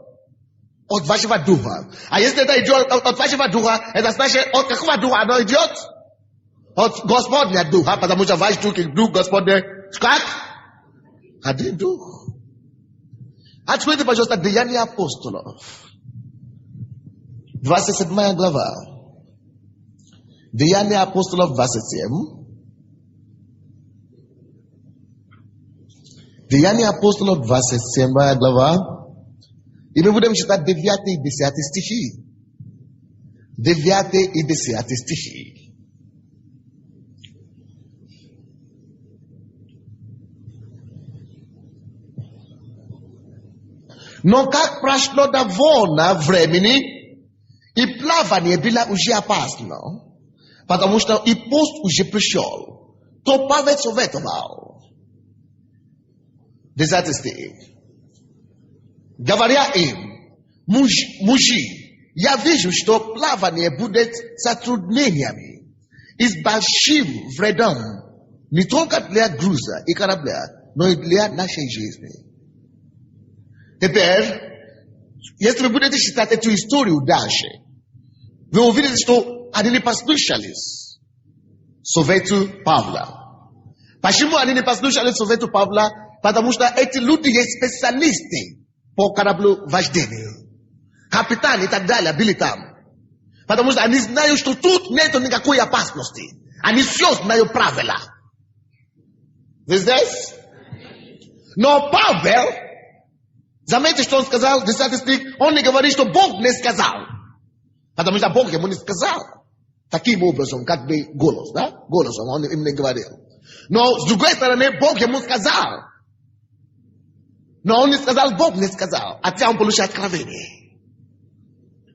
S1: От вашего духа. А если это идет от вашего духа, это значит, от какого духа оно идет? От Господня духа, потому что ваш дух и дух Господня, как? Один дух. Откройте, пожалуйста, Деяния апостолов. 27 глава. Деяния апостолов 27. Деяния апостолов 27 глава. И мы будем читать 9 и 10 стихи. 9 и 10 стихи. Но как прошло довольно времени, и плавание было уже опасно, потому что и пост уже пришел, то Павел советовал. 10 стих. Говоря им, мужи, я вижу, что плавание будет с затруднениями и с большим вредом, не только для груза и корабля, но и для нашей жизни. Теперь, если вы будете читать эту историю дальше, вы увидите, что они не послушались совету Павла. Почему они не послушались совету Павла? Потому что эти люди есть специалисты по кораблевождению. Капитан и так далее были там. Потому что они знают, что тут нет никакой опасности. Они все знают правила. Вы здесь? Но Павел Заметьте, что он сказал, 10 стих, он не говорит, что Бог не сказал. Потому что Бог ему не сказал. Таким образом, как бы голос, да? Голосом он им не говорил. Но с другой стороны, Бог ему сказал. Но он не сказал, Бог не сказал. Хотя он получил откровение.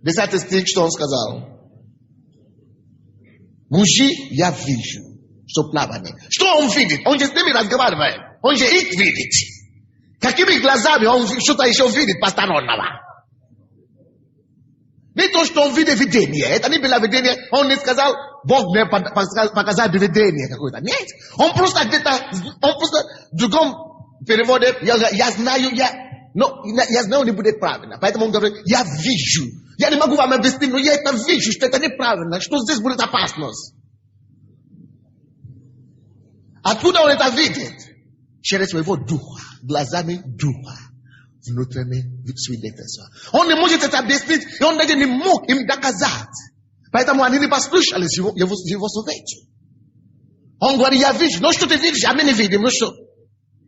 S1: 10 стих, что он сказал? Мужи, я вижу, что плавание. Что он видит? Он же с ними разговаривает. Он же их видит. Какими глазами он что-то еще видит постороннего? Не то, что он видит видение. Это не было видение. Он не сказал, Бог мне показал видение какое-то. Нет. Он просто где-то, он просто в другом переводе, я знаю, я знаю, не будет правильно. Поэтому он говорит, я вижу. Я не могу вам объяснить, но я это вижу, что это неправильно, что здесь будет опасность. Откуда он это видит? Через своего духа, глазами духа, внутреннее свидетельство. Он не может это объяснить, и он даже не мог им доказать. Поэтому они не послушали его совету. Он говорит, я вижу, ну что ты видишь, а мы не видим, ну что?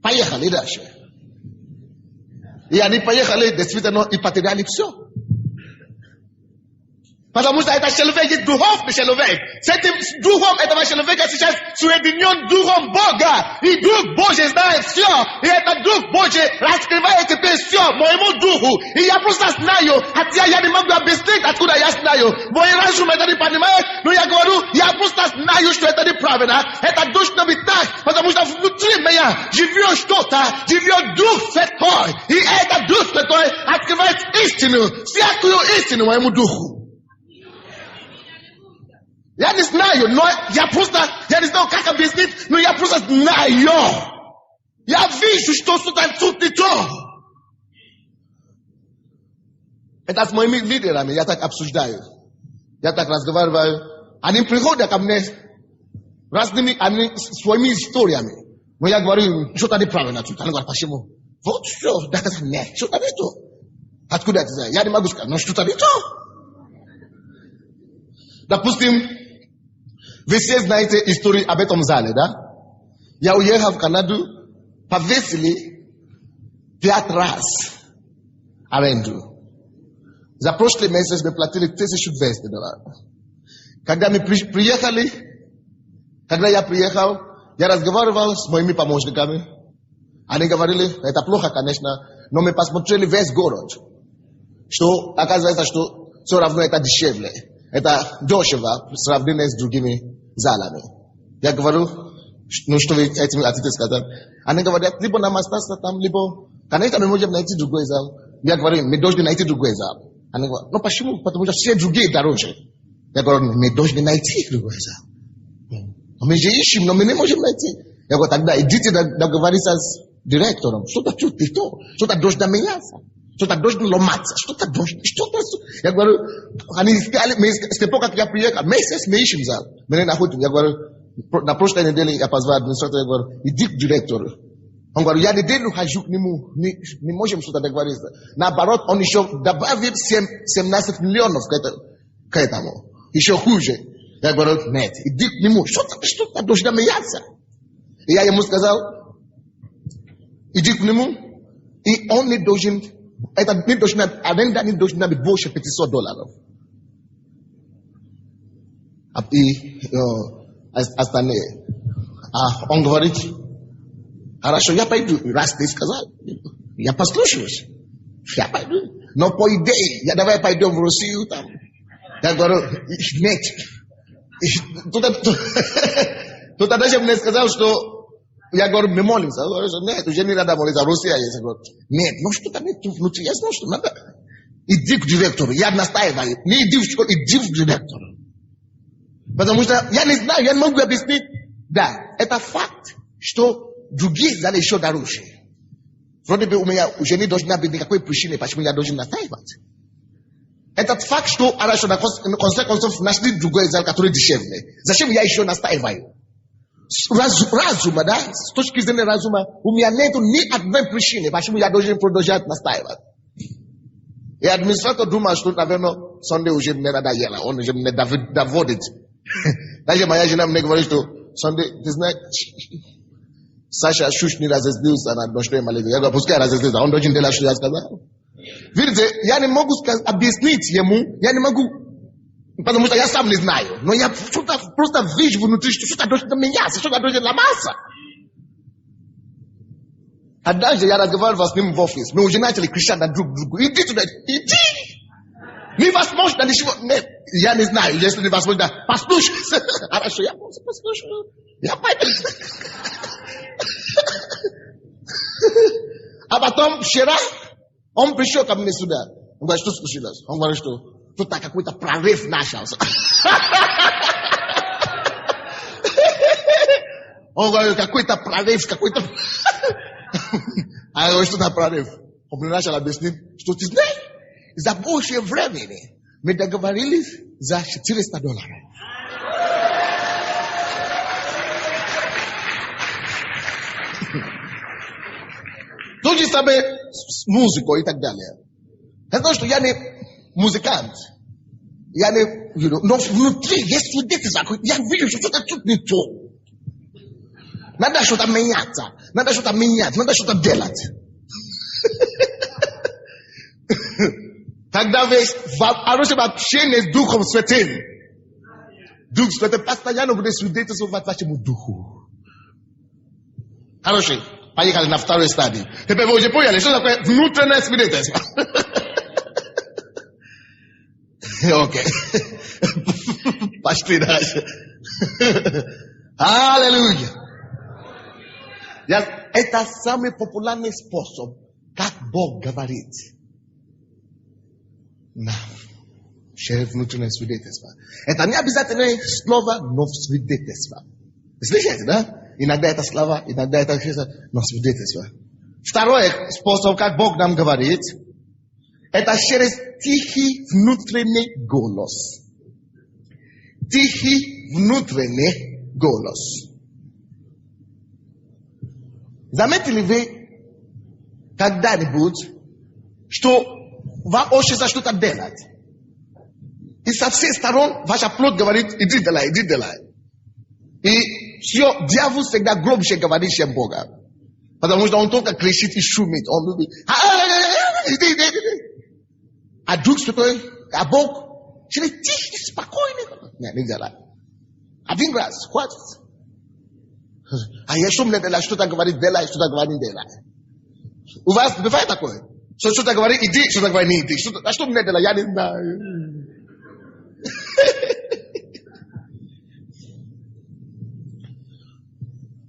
S1: Поехали дальше. И они поехали, действительно, и потеряли все. Потому что это человек, духовный человек. С этим духом этого человека сейчас соединен духом Бога. И дух Божий знает все. И этот дух Божий раскрывает теперь все моему духу. И я просто знаю, хотя я не могу объяснить, откуда я знаю. Мой разум это не понимает, но я говорю, я просто знаю, что это неправильно. Это должно быть так, потому что внутри меня живет что-то, живет Дух Святой. И этот Дух Святой открывает истину, всякую истину моему духу. Я не знаю, но я не знаю, как объяснить, но я просто знаю. Я вижу, что что-то тут не то. Это с моими лидерами, я так обсуждаю. Я так разговариваю. Они приходят ко мне разными своими историями. Но я говорю, что-то неправильно тут. Они говорят, почему? Вот что, нет, что-то не то. Откуда это знаю? Я не могу сказать, но что-то не то. Допустим, вы все знаете историю об этом зале, да? Я уехал в Канаду, повесили 5 раз аренду. За прошлый месяц мы платили $1200. Когда мы приехали, когда я приехал, я разговаривал с моими помощниками. Они говорили, это плохо, конечно, но мы посмотрели весь город. Что оказывается, что все равно это дешевле. Это дешево в сравнении с другими залами. Я говорю, ну что вы этим хотите сказать? Они говорят, либо нам остаться там, либо... Конечно, мы можем найти другой зал. Я говорю, мы должны найти другой зал. Они говорят, ну почему? Потому что все другие дороже. Я говорю, мы должны найти другой зал. Мы же ищем, но мы не можем найти. Я говорю, тогда идите договориться с директором. Что-то чуть не то. Что-то должно меняться. Что-то должно ломаться. Я говорю, они искали, с тех пор, как я приехал, месяц мы ищем зал. Мы не находим. Я говорю, на прошлой неделе я позвал администратора, я говорю, иди к директору. Он говорит, я неделю хожу к нему, не можем что-то договориться. Наоборот, он еще добавит 17 миллионов к этому. Еще хуже. Я говорю, нет, иди к нему. Что-то должно меняться. И я ему сказал, иди к нему, и он не должен, аренда не должна быть больше $500. И остальные. Он говорит, хорошо, я пойду. Раз ты сказал, я послушаюсь. Я пойду. Но по идее, давай пойдем в Россию там. Я говорю, нет. Тут даже мне сказал, что я говорю, мы молимся. Я говорю, нет, уже не надо молиться, Россия есть. Я говорю, нет, ну что-то нет внутри. Я знаю, что надо. Иди к директору. Я настаиваю. Не иди в школу, иди к директору. Потому что я не знаю, я не могу объяснить. Да, это факт, что другие залы еще дороже. Вроде бы у меня уже не должна быть никакой причины, почему я должен настаивать. Этот факт, что хорошо, на конце концов нашли другой зал, который дешевле. Зачем я еще настаиваю? Разума, да? С точки зрения разума, у меня нет ни одной причины, почему я должен продолжать настаивать. И администратор думал, что, наверное, Sunday уже мне надоело, он уже мне доводит. Даже моя жена мне говорит, что Sunday, ты знаешь, Sasha shush ni razezliusa na doshwe malezi. Yaga pusikia razezliusa. Ondo jindela shu yazkaza. Vidite, yani mogu abisnit yemu, yani mogu mpaka musta yasam niznayo. No ya chuta prosta vij vunutrish, chuta doshwe na menyasa, chuta doshwe la massa. Adanje yara gavar vas nim office. No ujinateli Christian that drug. He did that. He did. Ni vas mosh na nishivo ne yani znayo. Yes, ni vas mosh na paspush. Arasho ya paspush. Ya pai. Abatom shera on prisho kamne suda. Ngwa shtu skushilas. Ngwa shtu. Tutaka kuita praref nashas. Ngwa kakuita praref kakuita. Ai hoje tu na praref. Comprenacha la besnin. Shtu tisne. Za boche vremeni. Me da gavarilis za $400. Toți sabe muzico i tak dalej. Zato što ja ne muzikant. Ja ne, no внутри есть свидетель закон. Я вижу, что что-то тут не то. Надо что-то меняться. Надо что-то менять. Надо что-то делать. Тогда весь хорошее общение с Духом Святым. Дух Святой постоянно будет свидетельствовать вашему Духу. Хороший. Поехали на второй стадии. Теперь вы уже поняли, что такое внутреннее свидетельство. Окей. Пошли дальше. Аллилуйя. Это самый популярный способ, как Бог говорит нам через внутреннее свидетельство. Это не обязательно слово, но свидетельство. Слышите, да? Иногда это слова, иногда это но свидетельство. Второй способ, как Бог нам говорит, это через тихий внутренний голос. Тихий внутренний голос. Заметили вы когда-нибудь, что вам хочется что-то делать? И со всех сторон ваш плод говорит, иди делай, иди делай. И все, дьявол всегда громче говорит, чем Бога. Потому что он только кричит и шумит. Он любит. А Дух Святой, а Бог, через тихий, спокойный. Нет, не делай. Один раз, хватит. А я шумно делаю, что-то говорит, делай, что-то говорит, не делай. У вас бывает такое? Что-то говорит, иди, что-то говорит, не иди. А что мне делать, я не знаю.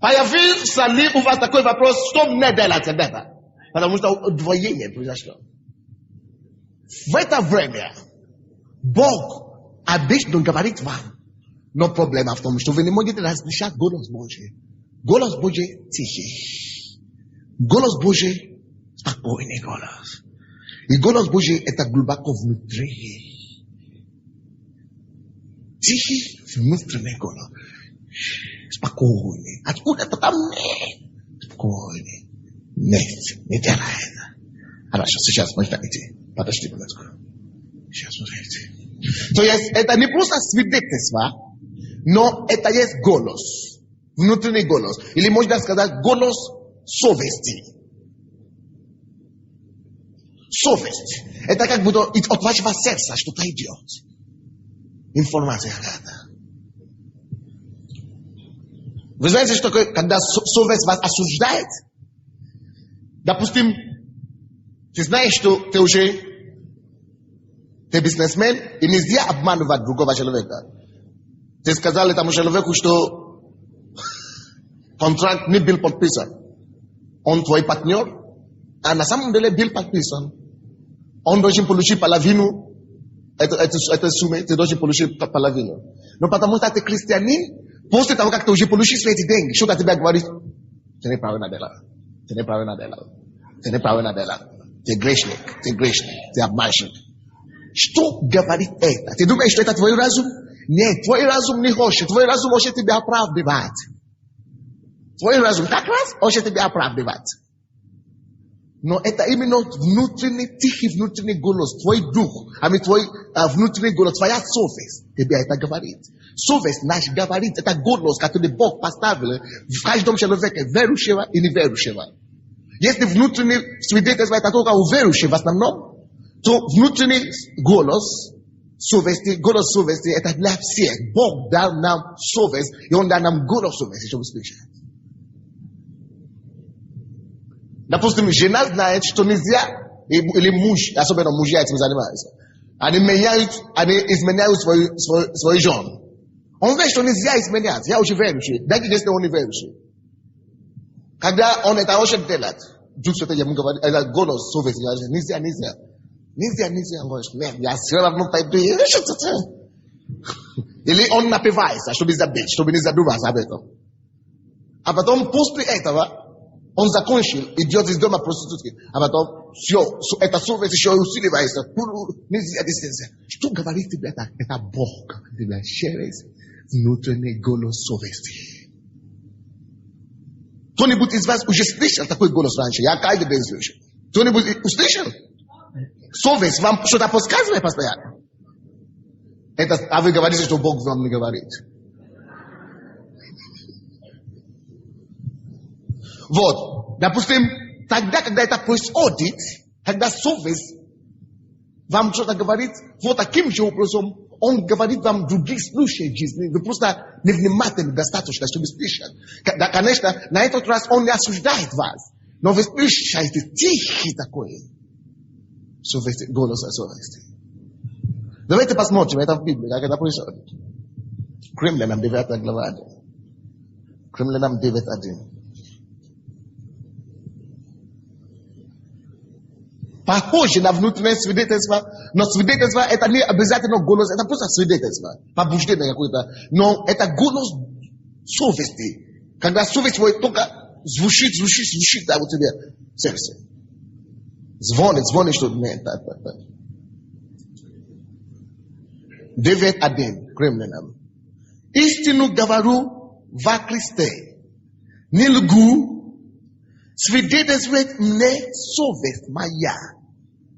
S1: Появился ли у вас такой вопрос, что мне делать это? Потому что удвоение произошло. В это время Бог обычно говорит вам, но проблема в том, что вы не можете различать голос Божий. Голос Божий тихий. Голос Божий спокойный голос. И голос Божий это глубоко внутри. Тихий внутренний голос. Спокойный. Откуда это там? Спокойный. Нет, не делай это. Хорошо, сейчас можно идти. Подожди, минутку. Сейчас можно идти. То есть, это не просто свидетельство, но это есть голос. Внутренний голос. Или можно сказать голос совести. Совесть. Это как будто от вашего сердца что-то идет. Информация какая-то. Вы знаете, что такое, когда совесть вас осуждает? Допустим, ты знаешь, что ты бизнесмен, и нельзя обманывать другого человека. Ты сказал этому человеку, что контракт не был подписан. Он твой партнер, а на самом деле был подписан. Он должен получить половину этой суммы, ты должен получить половину. Но потому что ты христианин, после того, как ты уже получишь эти деньги, что-то тебе говорит, ты не правильно делал. Ты не правильно делал. Ты не правильно делал. Ты грешник, ты обманщик. Что говорит это? Ты думаешь, что это твой разум? Нет, твой разум не хочет. Твой разум хочет тебя оправдывать. Твой разум так раз хочет тебя оправдывать. Но это именно внутренний, тихий внутренний голос, твой дух, твой внутренний голос, твоя совесть тебе это говорит. Совесть наш говорит, это голос, который Бог поставил в каждом человеке, верующего и неверующего. Если внутренний свидетельство это только у верующих в основном, то внутренний голос совести это для всех. Бог дал нам совесть, и Он дал нам голос совести, чтобы слышать. Допустим, жена знает, что нельзя, или муж, особенно мужья этим занимаются, они изменяют свою жену. Он знает, что нельзя изменять. Я очень верующий, даже если он не верующий. Когда он это очень делает, Дух Святой ему говорит, это голос совести, нельзя. Он говорит, я все равно пойду. Или он напивается, чтобы забыть, чтобы не задуматься об этом. А потом, после этого, он закончил, идет из дома проститутки. А потом, все, это совесть еще усиливается. Нельзя. Что говорит тебе это? Это Бог тебе через внутренний голос совести. Кто-нибудь из вас уже слышал такой голос раньше? Я каждый день слышу. Кто-нибудь услышал? Совесть вам что-то подсказывает постоянно. А вы говорите, что Бог вам не говорит. Вот, допустим, тогда, когда это происходит, когда совесть вам что-то говорит, вот таким же образом, он говорит вам в других случаях жизни, вы просто невнимательны достаточно, чтобы слышать. Да, конечно, на этот раз он не осуждает вас, но вы слышите тихий такой совесть, голос совести. Давайте посмотрим, это в Библии, как это происходит. К Римлянам 9 глава 1. К Римлянам 9:1. Похоже на внутреннее свидетельство, но свидетельство это не обязательно голос, это просто свидетельство, побуждение какое-то, но это голос совести. Когда совесть твоя только звучит, да, у тебя в сердце. Звонит, что нет, так. 9:1 к Римлянам. Истину говорю во Христе, не лгу, свидетельствует мне совесть моя.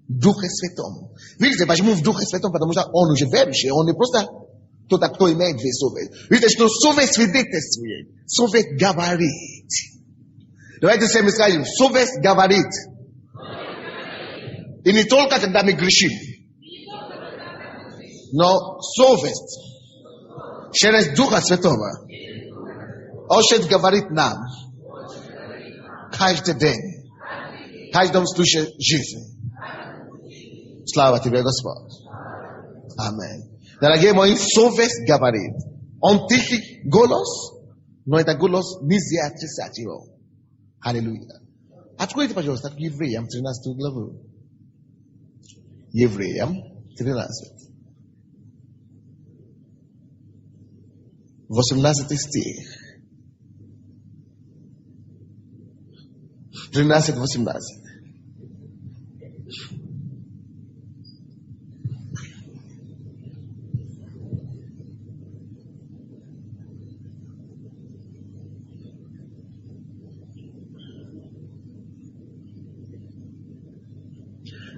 S1: Духе Святом. Видите, почему в Духе Святом? Потому что он уже верующий, он не просто кто-то, кто имеет две совесть. Видите, что совесть свидетельствует, совесть говорит. Давайте все мы скажем, совесть говорит. И не только когда мы грешим, но совесть через Духа Святого очень говорит нам каждый день, в каждом случае жизни. Слава тебе, Господь. Аминь. Дорогие мои, совесть говорит. Он тихий голос, но это голос нельзя отрицать его. Аллилуйя. Откройте, пожалуйста, к Евреям 13 главу. Евреям 13. 18 стих. 13-18.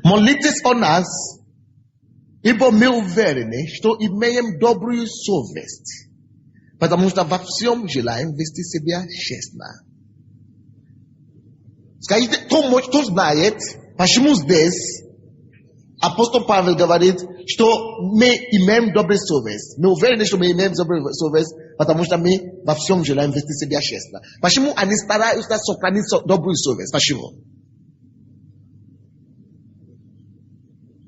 S1: Молитесь о нас, ибо мы уверены, что имеем добрую совесть, потому что во всем желаем вести себя честно. Скажите, кто знает, почему здесь апостол Павел говорит, что мы имеем добрую совесть. Мы уверены, что мы имеем добрую совесть, потому что мы во всем желаем вести себя честно. Почему они стараются сохранить добрую совесть? Почему?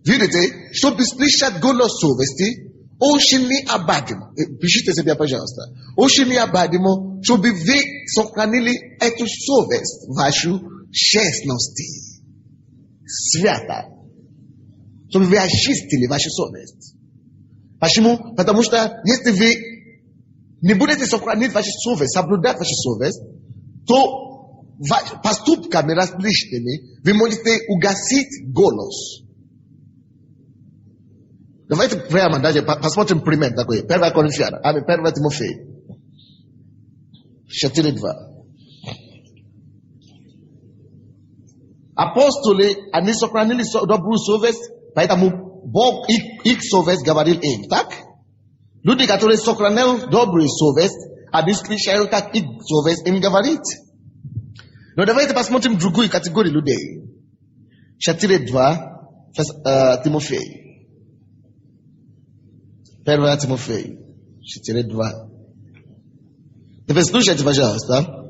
S1: Видите, чтобы слышать голос совести, очень необходимо. Пишите себе, пожалуйста. Очень необходимо, чтобы вы сохранили эту совесть, вашу честность, свято. Чтобы вы очистили вашу совесть. Почему? Потому что если вы не будете сохранить вашу совесть, соблюдать вашу совесть, то поступками различными вы можете угасить голос. Давайте прямо даже посмотрим пример такой. 1 Коринфянам, 1 Тимофея 4:2. Апостоли, они сохранили добрую совесть, поэтому Бог их совесть говорил им, так? Люди, которые сохраняют добрую совесть, они слышали, как их совесть им говорит. Но давайте посмотрим другую категорию людей. 4:2, Тимофей. 1 Тимофей, 4:2. Теперь слушайте, пожалуйста.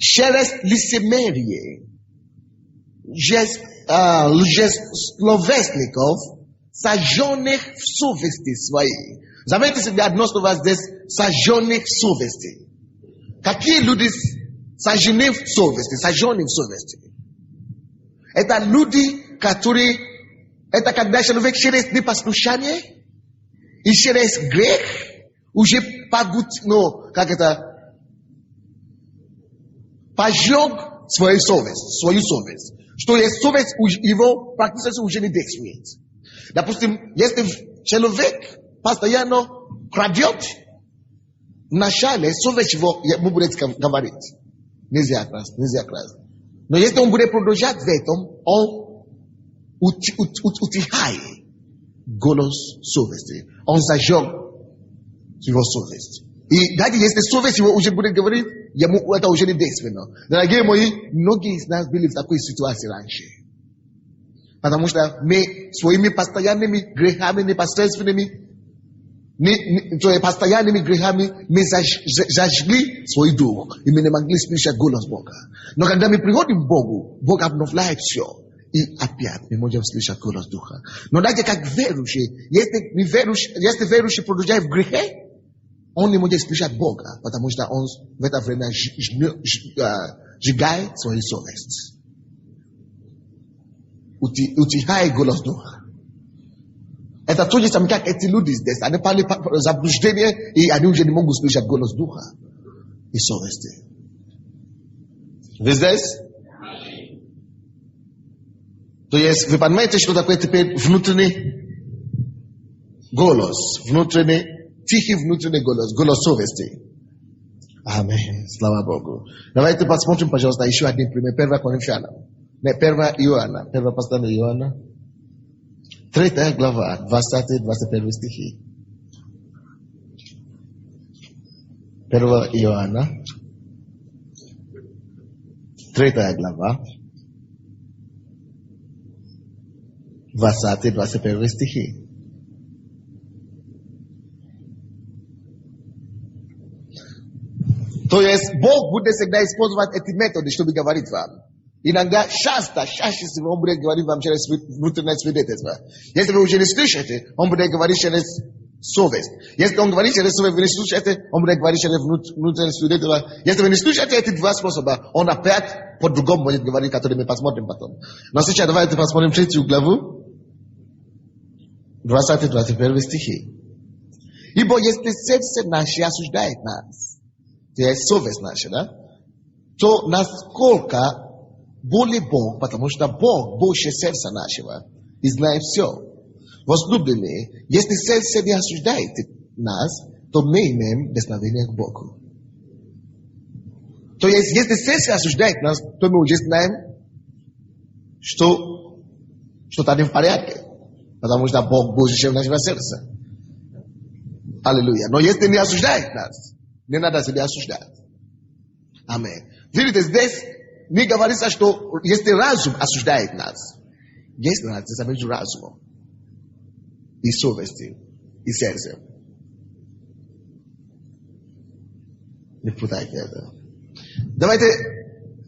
S1: Через лицемерие, лжесловесников, сожженных в совести своей. Заметьте себе одно слово здесь, сожженных в совести. Какие люди сожжены в совести, сожжены в совести? Это люди, которые, это когда человек через непослушание и через грех уже пожег свою совесть. Что есть совесть его практически уже не действует. Допустим, если человек постоянно крадет, вначале совесть его будет говорить. Нельзя красть. Но если он будет продолжать в этом, он утихает голос совести. Он зажег его совесть. И даже если совесть его уже будет говорить, ему это уже не действенно. Дорогие мои, многие из нас были в такой ситуации раньше. Потому что мы своими постоянными грехами, непосредственными, постоянными грехами мы зажгли свой дух, и мы не могли слышать голос Бога. Но когда мы приходим к Богу, Бог обновляет все. И опять мы можем слышать голос Духа. Но даже как верующий, если верующий продолжает в грехе, он не может слышать Бога, потому что он в это время сжигает свою совесть. Утихает голос Духа. Это то же самое, как эти люди здесь. Они пали заблуждение, и они уже не могут слышать голос Духа и совести. Вы здесь? То есть, вы понимаете, что такое теперь внутренний голос, тихий внутренний голос совести. Аминь. Слава Богу. Давайте посмотрим, пожалуйста, еще один пример. 1 Коринфянам. 1 Иоанна. 1 послание Иоанна. 3 глава, 20-21 стихи. 1 Иоанна. 3 глава. 20-21 стихи. То есть Бог будет всегда использовать эти методы, чтобы говорить вам. Иногда чаще всего Он будет говорить вам через внутреннее свидетельство. Если вы уже не слышите, Он будет говорить через совесть. Если Он говорит через совесть, вы не слушаете, Он будет говорить через внутреннее свидетельство. Если вы не слушаете эти два способа, Он опять по-другому будет говорить, который мы посмотрим потом. Но сейчас давайте посмотрим 3 главу. 20-21 стихи. Ибо если сердце наше осуждает нас, то есть совесть наша, да? То насколько более Бог, потому что Бог больше сердца нашего и знает все. Возлюбленные, если сердце не осуждает нас, то мы имеем дерзновение к Богу. То есть, если сердце осуждает нас, то мы уже знаем, что что-то не в порядке. Потому что Бог больше нашего сердца. Аллилуйя. Но если не осуждает нас, не надо себя осуждать. Аминь. Видите, здесь не говорится, что если разум осуждает нас, есть разница между разумом и совестью и сердцем. Не путайте это. Давайте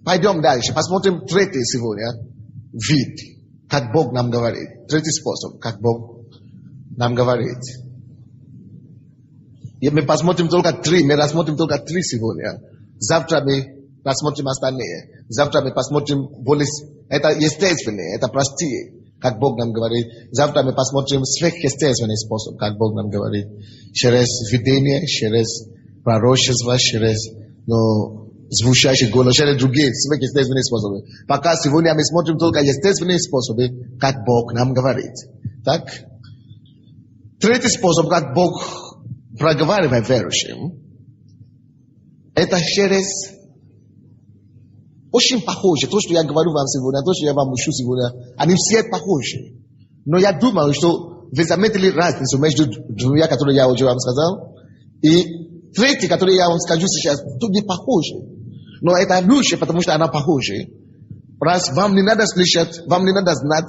S1: пойдем дальше. Посмотрим третий сегодня вид, как Бог нам говорит. Третий способ, как Бог нам говорит. И мы посмотрим только 3. Мы рассмотрим только 3 сегодня. Завтра мы посмотрим остальные. Завтра мы посмотрим более... Это естественное, это простые, как Бог нам говорит. Завтра мы посмотрим сверхъестественный способ, как Бог нам говорит. Через видение, через пророчество, через звучащий голос, через другие сверхъестественные способы. Пока сегодня мы смотрим только естественные способы, как Бог нам говорит. Так? Третий способ, как Бог проговаривает верующим, это через очень похожи. То, что я говорю вам сегодня, то, что я вам учу сегодня, они все похожи. Но я думаю, что вы заметили разницу между двумя, которые я уже вам сказал, и третий, который я вам скажу сейчас, тут не похожи. Но это лучше, потому что она похожа. Раз вам не надо слышать, вам не надо знать,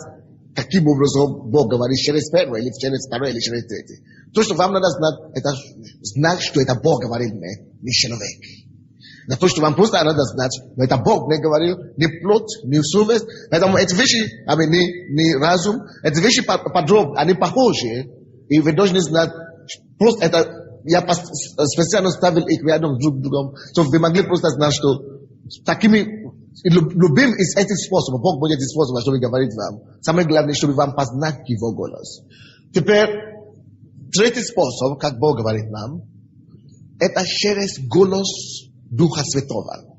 S1: каким образом Бог говорит через первое, или через второе, или через третье. То, что вам надо знать, это знать, что это Бог говорит мне, не человек. Но то, что вам просто надо знать, но это Бог мне говорил, не плод, не совесть. Поэтому эти вещи, не разум, эти вещи подробно, они похожи. И вы должны знать, просто это, я специально ставил их рядом друг с другом, чтобы вы могли просто знать, что такими любым из этих способов, Бог будет этим способом, чтобы говорить вам. Самое главное, чтобы вам познать Его голос. Теперь, третий способ, как Бог говорит нам, это через голос Духа Святого.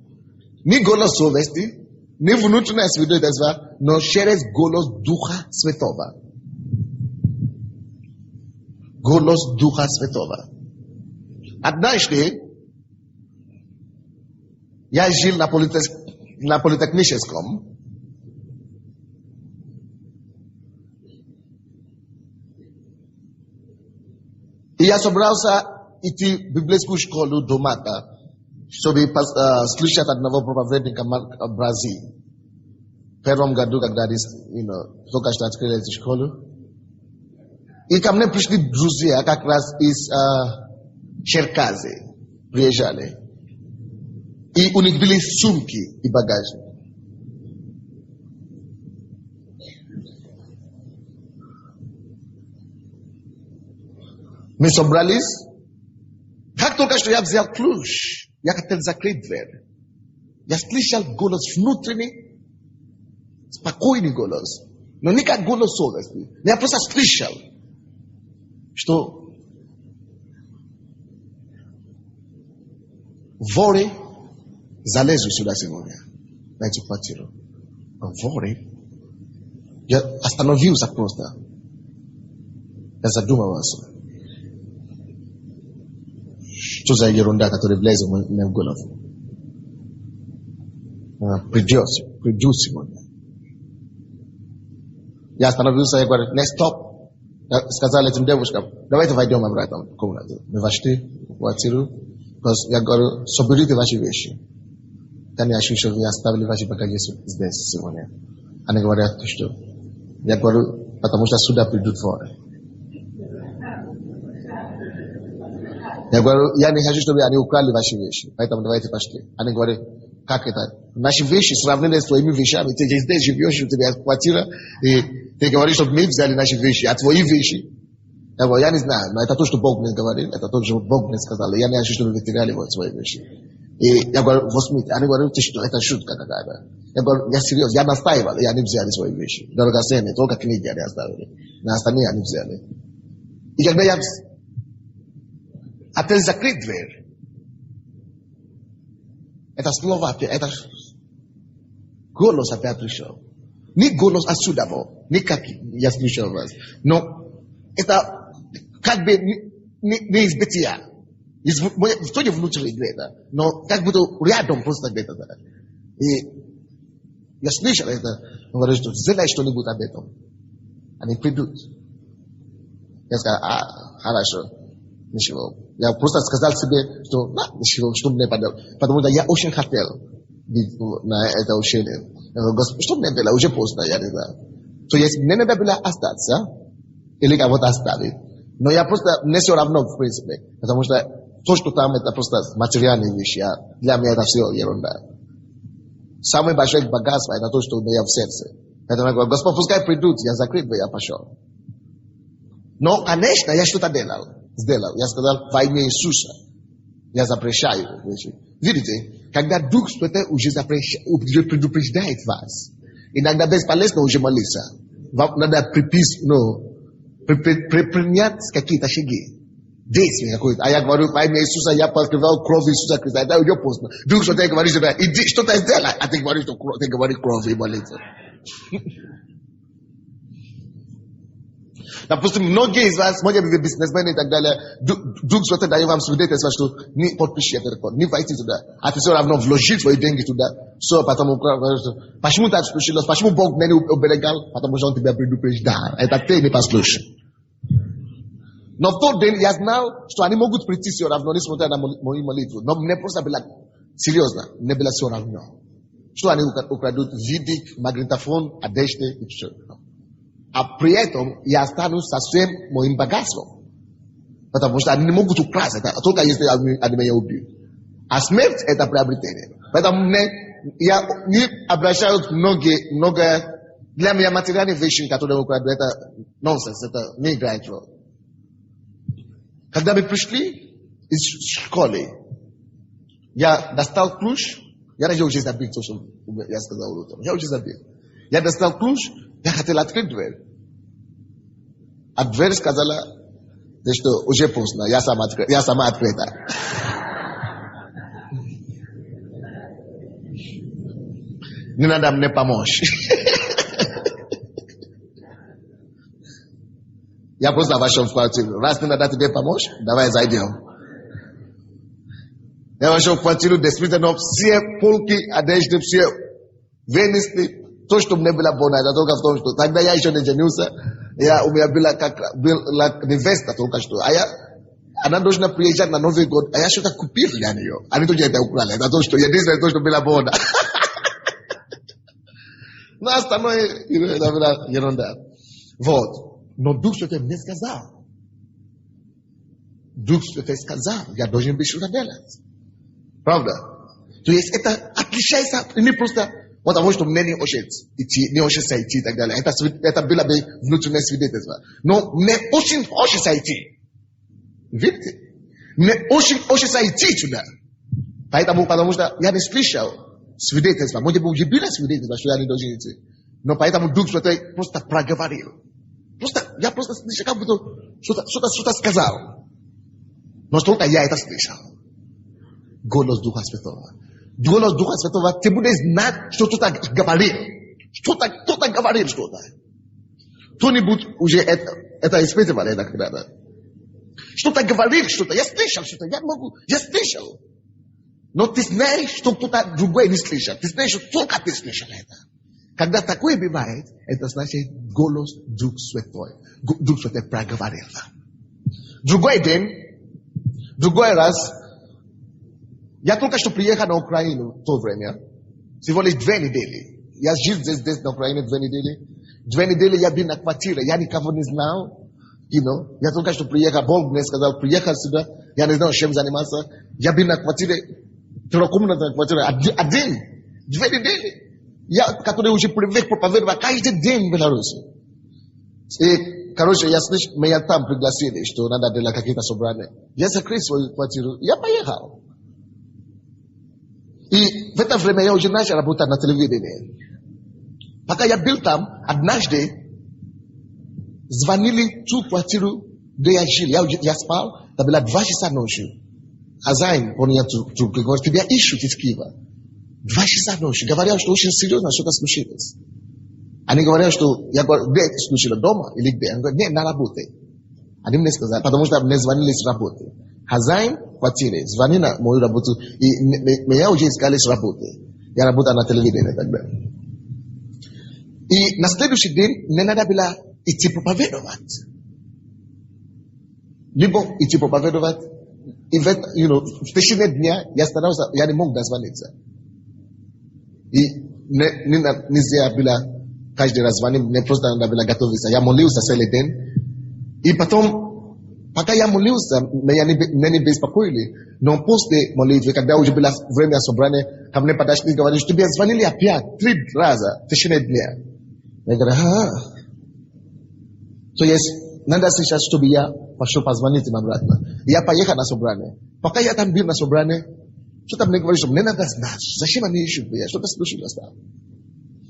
S1: Не голос совести, не внутреннее свидетельство, но через голос Духа Святого. Голос Духа Святого. Однажды я жил на политехническом. И я собрался идти в библейскую школу до Мата, чтобы слышать одного проповедника в Бразилии. В первом году, когда только что открыли эту школу. И ко мне пришли друзья как раз из Черказы, приезжали. И у них были сумки и багажник. Мы собрались. Как только что я взял ключ, я хотел закрыть дверь. Я слышал голос внутренний, спокойный голос. Но не как голос совести. Я просто слышал, что воры залезу сюда сегодня, на эту квартиру. Воры. Я остановился просто. Я задумался. Что за ерунда, которая влезет мне в голову? Придет сегодня. Я остановился, я говорю, не стоп. Я сказал этим девушкам, давайте войдем обратно в комнату. Мы вошли в квартиру. Я говорю, соберите ваши вещи. Я не ощущу, что вы оставили ваши багажи здесь сегодня. Они говорят, что? Я говорю, потому что сюда придут воры. Я говорю, я не хочу, чтобы они украли ваши вещи. Поэтому давайте пошли. Они говорят, как это? Наши вещи сравнены с твоими вещами. Ты здесь живешь, у тебя квартира, и ты говоришь, чтобы мы взяли наши вещи, а твои вещи? Я говорю, я не знаю, но это то, что Бог мне говорил, это то, что Бог мне сказал. Я не хочу, чтобы вы теряли свои вещи. И я говорю, возьмите. Они говорят, ты что, это шутка какая-то. Я говорю, я серьезно, я настаивал, и они взяли свои вещи. Драгоценные, только книги они оставили. На остальные они взяли. И когда я хотел закрыть дверь, это слово опять, это голос опять пришел. Не голос отсюда, не как я слышал вас, но это как бы не из бытия. Что не внутри где-то, но как будто рядом просто где-то. И я слышал это, говорю, что сделай что-нибудь об этом. Они придут. Я сказал, хорошо, ничего. Я просто сказал себе, что ничего, что мне подал. Потому что я очень хотел быть на это учение. Господи, что мне было? Уже поздно, я не знаю. То есть мне надо было остаться, или кого-то оставить. Но я просто, мне все равно, в принципе. Потому что то, что там, это просто материальные вещи. А для меня это все ерунда. Самое большое богатство, это то, что у меня в сердце. Поэтому я говорю, Господь, пускай придут, я закрыт бы, я пошел. Но, конечно, я что-то сделал. Я сказал, во имя Иисуса, я запрещаю вещи. Видите, когда Дух Святой уже предупреждает вас, иногда бесполезно уже молиться. Вам надо предпринять какие-то шаги. Действие какое-то. А я говорю, во имя Иисуса, я покрывал кровь Иисуса Христа. Это уже поздно. Дух Святой говорит, иди, что-то сделай. А ты говоришь, что ты говоришь кровь и молиться. Допустим, многие из вас, многие бизнесмены и так далее, вдруг что-то даю вам свидетельство, что не подпишите этот рекорд, не войти туда. А ты все равно вложить свои деньги туда. Все, потому почему так случилось? Почему Бог меня не уберегал? Потому что Он тебя предупреждал. Это ты не послушаешь. Но в тот день я знал, что они могут прийти все равно, несмотря на мою молитву. Но мне просто было серьезно, мне было все равно. Что они украдут видик, магнитофон, одежды и все. А при этом я останусь со всем моим богатством. Потому что они не могут украсть это, только если они меня убьют. А смерть – это приобретение. Поэтому я не обращаюсь много. Для меня материальные вещи, которые украдут, это нонсенс, это не играет роль. Когда мы пришли из школы, я достал ключ. Я уже забыл то, что я сказал утром. Я уже забыл. Я достал ключ. Я хотел открыть дверь. А дверь сказала, что уже поздно, я сама открыта. Не надо мне помочь. Я просто вошел в квартиру. Раз не надо тебе помочь, давай зайдем. Я вошел в квартиру, действительно, все полки, одежды, все вынесли. То, что мне было больно, это только в том, что тогда я еще не женился, у меня была невеста только что. Она должна приезжать на Новый год, а я что-то купил для нее. Они тоже это украли. Это то, что единственное, то, что было больно. Но остальное, это была ерунда. Вот. Но Дух Святой мне сказал. Дух Святой сказал, я должен быть что-то делать. Правда? То есть это отличается не просто потому, что мне не хочется идти и так далее. Это было бы внутреннее свидетельство. Но мне очень хочется идти. Видите? Мне очень хочется идти туда. Поэтому, потому что я не слышал свидетельства. Может быть, уже было свидетельство, что я не должен идти. Но поэтому Дух Святой просто проговорил. Я просто слышал, как будто что-то сказал. Но только я это слышал. Голос Духа Святого. Голос Духа Святого, ты будешь знать, что кто-то говорил. Кто-то говорил что-то. Кто-нибудь уже это испытывал это когда-то. Что-то говорил что-то. Я слышал что-то. Я слышал. Но ты знаешь, что кто-то другой не слышал. Ты знаешь, что только ты слышал это. Когда такое бывает, это значит голос Дух Святой. Дух Святой проговорил. Другой день, другой раз, я только что приехал на Украину в то время. Всего лишь 2 недели. Я жил здесь на Украине 2 недели. 2 недели я был на квартире. Я никого не знал. Я только что приехал. Бог мне сказал, приехал сюда. Я не знал, чем заниматься. Я был на квартире, трехкомнатной квартире. Один. 2 недели. Я, который уже привык проповедовать каждый день в Беларуси. И, короче, я слышу, меня там пригласили, что надо делать какие-то собрания. Я закрыл свою квартиру. Я поехал. И в это время я уже начал работать на телевидении. Пока я был там, однажды звонили в ту квартиру, где я жил. Я спал, это было 2 часа ночи. Хозяин понял трубку, говорит, тебя ищут из Киева. 2 часа ночи. Говорят, что очень серьезно что-то случилось. Они говорят, что я говорю, где это случилось, дома или где? Они говорят, нет, на работе. Они мне сказали, потому что мне звонили с работы. Хозяин квартиры звонил на мою работу, и меня уже искали с работы. Я работал на телевидении тогда. И на следующий день мне надо было идти проповедовать. Либо идти проповедовать, и в течение дня я старался, я не мог дозвониться. И нельзя было каждый раз звонить, мне просто надо было готовиться. Я молился целый день. И потом, пока я молился, меня не беспокоили. Но после молитвы, когда уже было время собрания, ко мне подошли и говорили, что тебе звонили опять 3 раза в течение дня. Я говорю, То есть, надо сейчас, чтобы я пошел позвонить им обратно. Я поехал на собрание. Пока я там был на собрании, что-то мне говорит, что мне надо знать, зачем они ищут меня, что-то случилось там.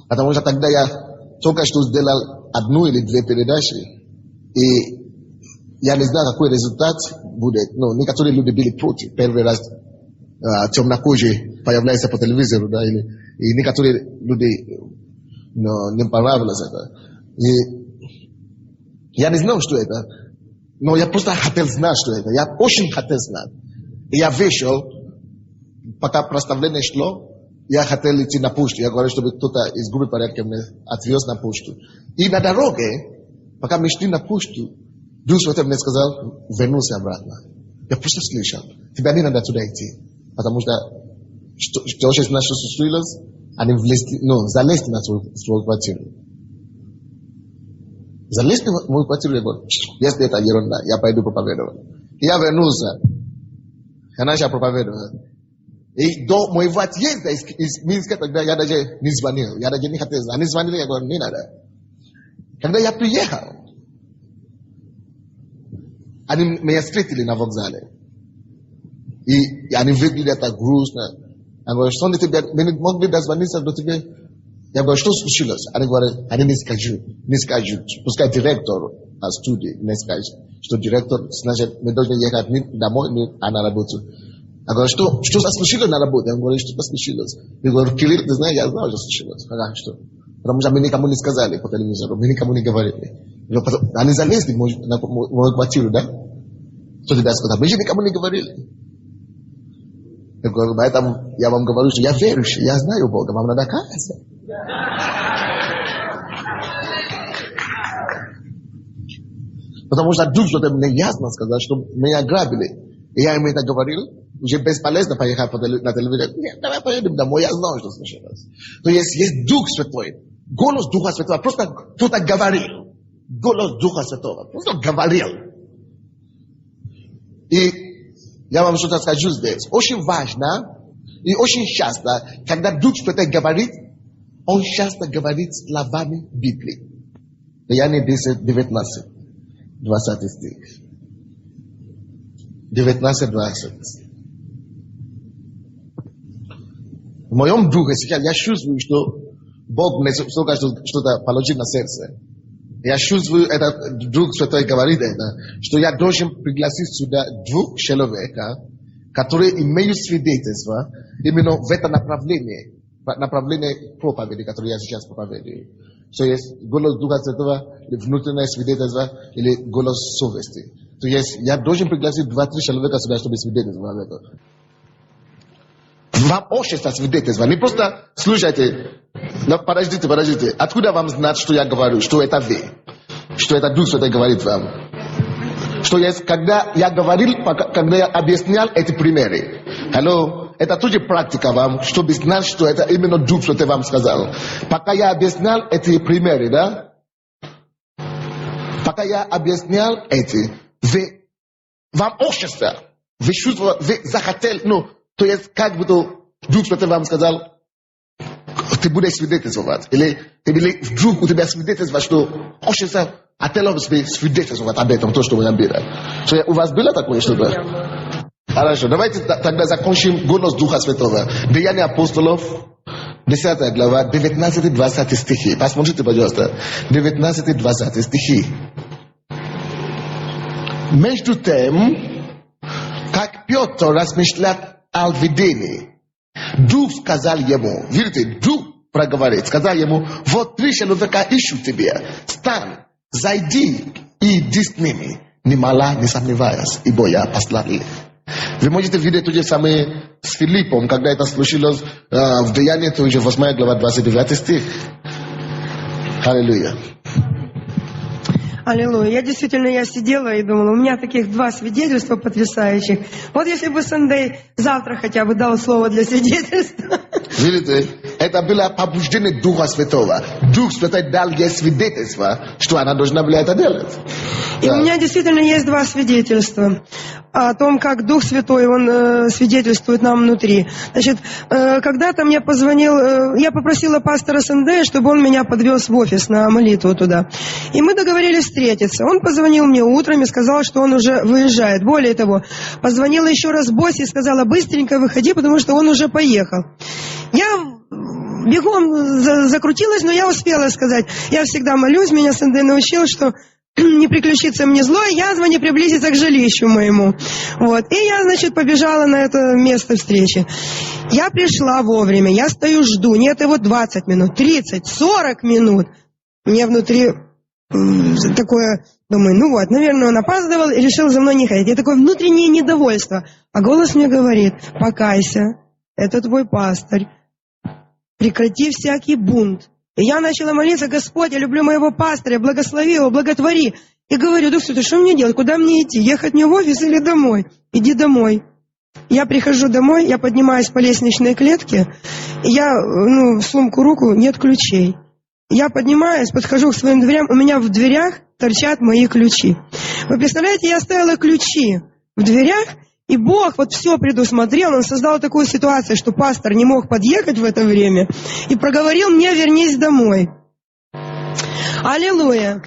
S1: Потому что тогда я только что сделал 1 или 2 передачи, и я не знал, какой результат будет. Но некоторые люди были против. Первый раз темнокожие появляются по телевизору, да, и некоторые люди не понравилось это. Я не знал, что это, но я просто хотел знать, что это. Я очень хотел знать. И я вышел, пока проставление шло, я хотел идти на почту. Я говорю, чтобы кто-то из группы порядка меня отвез на почту. И на дороге, пока мы шли на почту, Дух Святой мне сказал, вернулся обратно. Я просто слышал, тебе не надо туда идти, потому что очень знаю, что случилось, они залезли на свою квартиру. Залезли в мою квартиру, я говорю, если это ерунда, я пойду проповедовать. И я вернулся, я начал проповедовать. И до моего отъезда из Минска тогда я даже не звонил, я даже не хотел знать. Они звонили, я говорю, не надо. Когда я приехал, они меня встретили на вокзале. И они выглядели так грустно. Я говорю, что тебе, мы не могли дозвониться до тебя. Я говорю, что случилось? Они говорят, они не скажут. Пускай директор на студии не скажет, что директор, значит, мы должны ехать не домой, а на работу. Я говорю, что случилось на работе? Я говорю, что случилось? Я говорю, Кирилл, ты знаешь, я знаю, что случилось. Ага, что? Потому что мы никому не сказали по телевизору, мы никому не говорили. Они залезли в мою квартиру, да? Что тебе сказал? Мы же никому не говорили. Я говорю, поэтому я вам говорю, что я верующий, я знаю Бога, вам надо каяться. Потому что Дух Святой мне ясно сказал, что меня ограбили. И я ему это говорил, уже бесполезно поехать на телевизор. Нет, давай поедем домой, я знаю, что случилось. То есть Дух Святой, голос Духа Святого, просто кто-то говорил. Голос Духа Святого, просто говорил. И я вам что-то скажу здесь. Очень важно и очень часто, когда Дух Святой говорит, он часто говорит словами Библии. Деяния 10, 19, 20 стих. 19-20. В моем духе сейчас я чувствую, что Бог мне только что-то положил на сердце. Я чувствую, этот Дух Святой говорит это, что я должен пригласить сюда двух человек, которые имеют свидетельство именно в это направлении проповеди, которое я сейчас проповедую. То есть голос Духа Святого, внутреннее свидетельство или голос совести. То есть я должен пригласить 2-3 человека сюда, чтобы свидетельствовать это. Вам общество свидетельство. Не просто слушайте. Но подождите. Откуда вам знать, что я говорю? Что это вы? Что это Дух Святой говорит вам? Что есть, когда я говорил, когда я объяснял эти примеры. Hello? Это тоже практика вам, чтобы знать, что это именно Дух Святой вам сказал. Пока я объяснял эти примеры, да? Пока я объяснял эти, вы, вам общество, вы чувствовали, вы захотели, то есть как будто Дух Святой вам сказал, ты будешь свидетельствовать. Или вдруг у тебя свидетельство, что общество хотело бы свидетельствовать об этом, то, что вы набирали. У вас было такое что-то? Хорошо, давайте тогда закончим голос Духа Святого. Деяния апостолов, 10 глава, 19-20 стихи. Посмотрите, пожалуйста. 19-20 стихи. Между тем, как Петр размышлял о видении, Дух сказал ему, видите, Дух проговорит, сказал ему, вот 3 человека ищут тебя, встань, зайди и иди с ними, немало не сомневаясь, ибо я послал их. Вы можете видеть то же самое с Филиппом, когда это случилось в Деянии, то уже 8 глава, 29 стих. Аллилуйя.
S2: Аллилуйя. Я сидела и думала, у меня таких 2 свидетельства потрясающих. Вот если бы Сандей завтра хотя бы дал слово для свидетельства.
S1: Видите, это было побуждение Духа Святого. Дух Святой дал ей свидетельство, что она должна была это делать.
S2: И у меня действительно есть 2 свидетельства о том, как Дух Святой, Он свидетельствует нам внутри. Значит, когда-то мне позвонил, я попросила пастора Сандея, чтобы он меня подвез в офис на молитву туда. И мы договорились встретиться. Он позвонил мне утром и сказал, что он уже выезжает. Более того, позвонила еще раз Босе и сказала, быстренько выходи, потому что он уже поехал. Я бегом закрутилась, но я успела сказать. Я всегда молюсь, меня Сандей научил, что не приключится мне зло, язва не приблизится к жилищу моему. Вот. И я, значит, побежала на это место встречи. Я пришла вовремя, я стою, жду. Нет, его 20 минут, 30, 40 минут. Мне внутри такое Думаю, ну вот, наверное, он опаздывал и решил за мной не ходить. И такое внутреннее недовольство. А голос мне говорит: покайся, это твой пастырь. Прекрати всякий бунт. И я начала молиться: Господь, я люблю моего пастыря, благослови его, благотвори. И говорю: Дух Святой, что мне делать, куда мне идти, ехать мне в офис или домой? Иди домой. Я прихожу домой, я поднимаюсь по лестничной клетке, и я, в сумку руку, нет ключей. Я поднимаюсь, подхожу к своим дверям, у меня в дверях торчат мои ключи. Вы представляете, я оставила ключи в дверях, и Бог вот все предусмотрел, Он создал такую ситуацию, что пастор не мог подъехать в это время, и проговорил мне: вернись домой. Аллилуйя!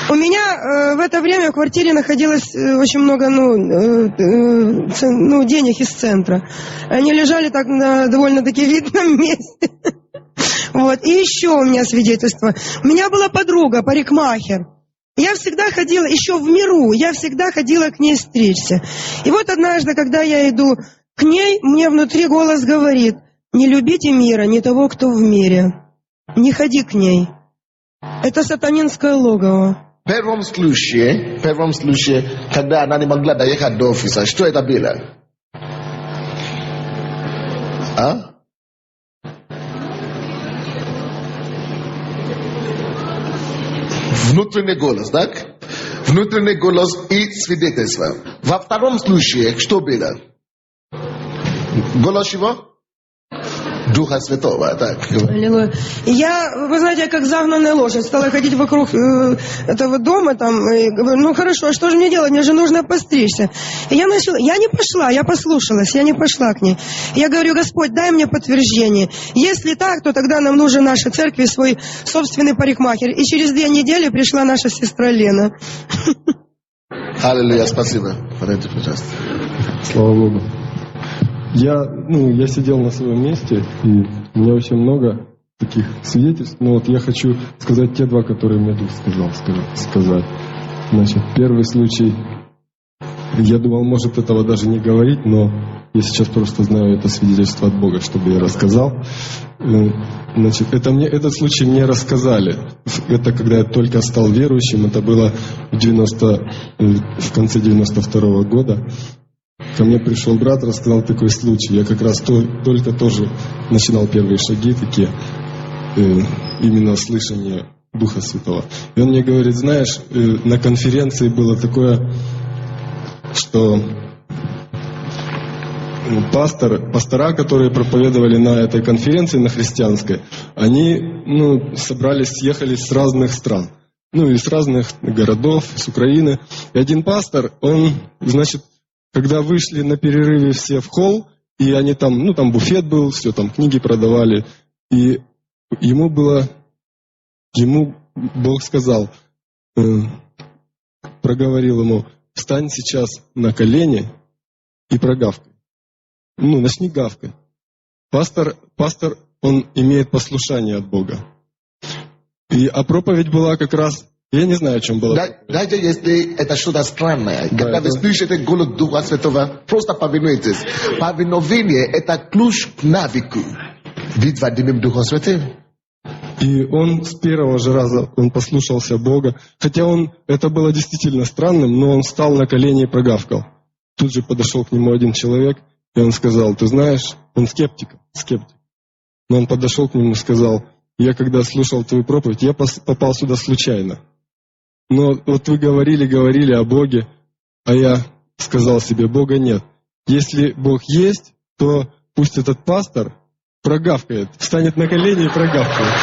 S2: У меня в это время в квартире находилось очень много денег из центра. Они лежали так на довольно-таки видном месте. Вот. И еще у меня свидетельство. У меня была подруга, парикмахер. Я всегда ходила, еще в миру, я всегда ходила к ней стричься. И вот однажды, когда я иду к ней, мне внутри голос говорит: не любите мира, не того, кто в мире. Не ходи к ней. Это сатанинское логово.
S1: В первом случае, когда она не могла доехать до офиса, что это было? А? Внутренний голос, так? Внутренний голос и свидетельство. Во втором случае, что было? Голос чего? Духа Святого, так.
S2: Аллилуйя. И я, вы знаете, как загнанная лошадь, стала ходить вокруг этого дома, там, и говорю: ну хорошо, а что же мне делать, мне же нужно постричься. И я не пошла, я послушалась, я не пошла к ней. Я говорю: Господь, дай мне подтверждение. Если так, то тогда нам нужен нашей церкви свой собственный парикмахер. И через 2 недели пришла наша сестра Лена.
S1: Аллилуйя, спасибо.
S3: Слава Богу. Я сидел на своем месте, и у меня очень много таких свидетельств, но вот я хочу сказать те 2, которые мне Дух сказать. Значит, первый случай, я думал, может этого даже не говорить, но я сейчас просто знаю это свидетельство от Бога, чтобы я рассказал. Значит, этот случай мне рассказали. Это когда я только стал верующим, это было в конце 92-го года. Ко мне пришел брат, рассказал такой случай. Я как раз только тоже начинал первые шаги такие, именно слышание Духа Святого. И он мне говорит: знаешь, на конференции было такое, что пастора, которые проповедовали на этой конференции, на христианской, они съехались с разных стран. Из разных городов, с Украины. И один пастор, он, значит, когда вышли на перерыве все в холл, и они там, там буфет был, все, там книги продавали, и ему Бог сказал, проговорил ему: встань сейчас на колени и прогавкай. Начни гавкать. Пастор, он имеет послушание от Бога. А проповедь была как раз, я не знаю, о чем была.
S1: Даже если это что-то странное, когда вы слышите голос Духа Святого, просто повинуйтесь. Повиновение – это ключ к навыку быть водимым Духом Святым.
S3: И он с первого же раза, он послушался Бога. Хотя это было действительно странным, но он встал на колени и прогавкал. Тут же подошел к нему один человек, и он сказал: ты знаешь, он скептик. Но он подошел к нему и сказал: я когда слушал твою проповедь, я попал сюда случайно. Но вот вы говорили о Боге, а я сказал себе: Бога нет. Если Бог есть, то пусть этот пастор прогавкает, встанет на колени и прогавкает.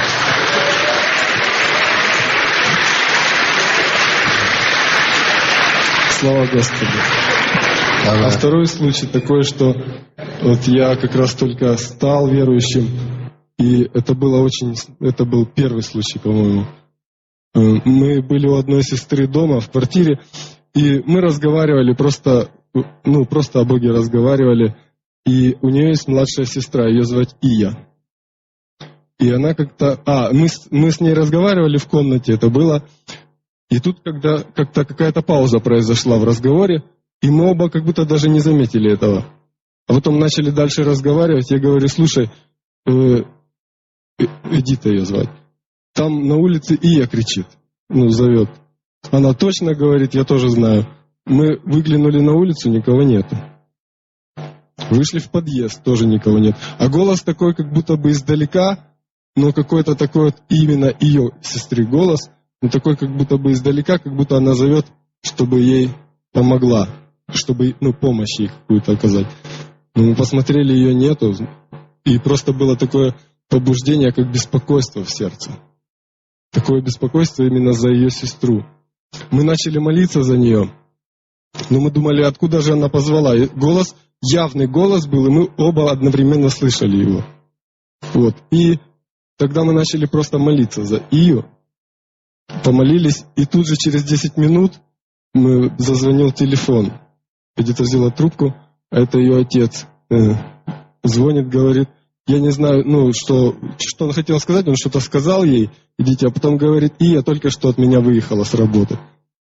S3: Слава Господу. А второй случай такой, что вот я как раз только стал верующим, и это был первый случай, по-моему. Мы были у одной сестры дома в квартире, и мы разговаривали просто о Боге разговаривали, и у нее есть младшая сестра, ее звать Ия. И она как-то... мы с ней разговаривали в комнате, это было, и тут как-то какая-то пауза произошла в разговоре, и мы оба как будто даже не заметили этого. А потом начали дальше разговаривать, я говорю: слушай, Эдита ее звать. там на улице Ия кричит, зовет. Она точно говорит, я тоже знаю. Мы выглянули на улицу, никого нету. Вышли в подъезд, тоже никого нет. А голос такой, как будто бы издалека, но какой-то такой вот именно ее сестры голос, но такой, как будто бы издалека, как будто она зовет, чтобы ей помогла, чтобы помощь ей какую-то оказать. Но мы посмотрели, ее нету, и просто было такое побуждение, как беспокойство в сердце. Такое беспокойство именно за ее сестру. Мы начали молиться за нее, но мы думали, откуда же она позвала. И голос, явный голос был, и мы оба одновременно слышали его. Вот. И тогда мы начали просто молиться за Ию, помолились, и тут же через 10 минут зазвонил телефон. Где-то взяла трубку, а это ее отец. Звонит, говорит, я не знаю, что он хотел сказать, он что-то сказал ей, идите, а потом говорит, Ия только что от меня выехала с работы.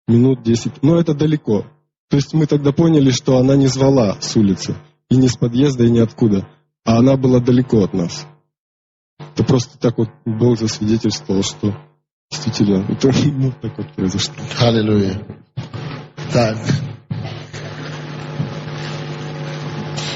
S3: Минут 10, но это далеко. То есть мы тогда поняли, что она не звала с улицы, и не с подъезда, и ниоткуда, а она была далеко от нас. Это просто так вот Бог засвидетельствовал, что действительно это так вот произошло.
S1: Аллилуйя. Так.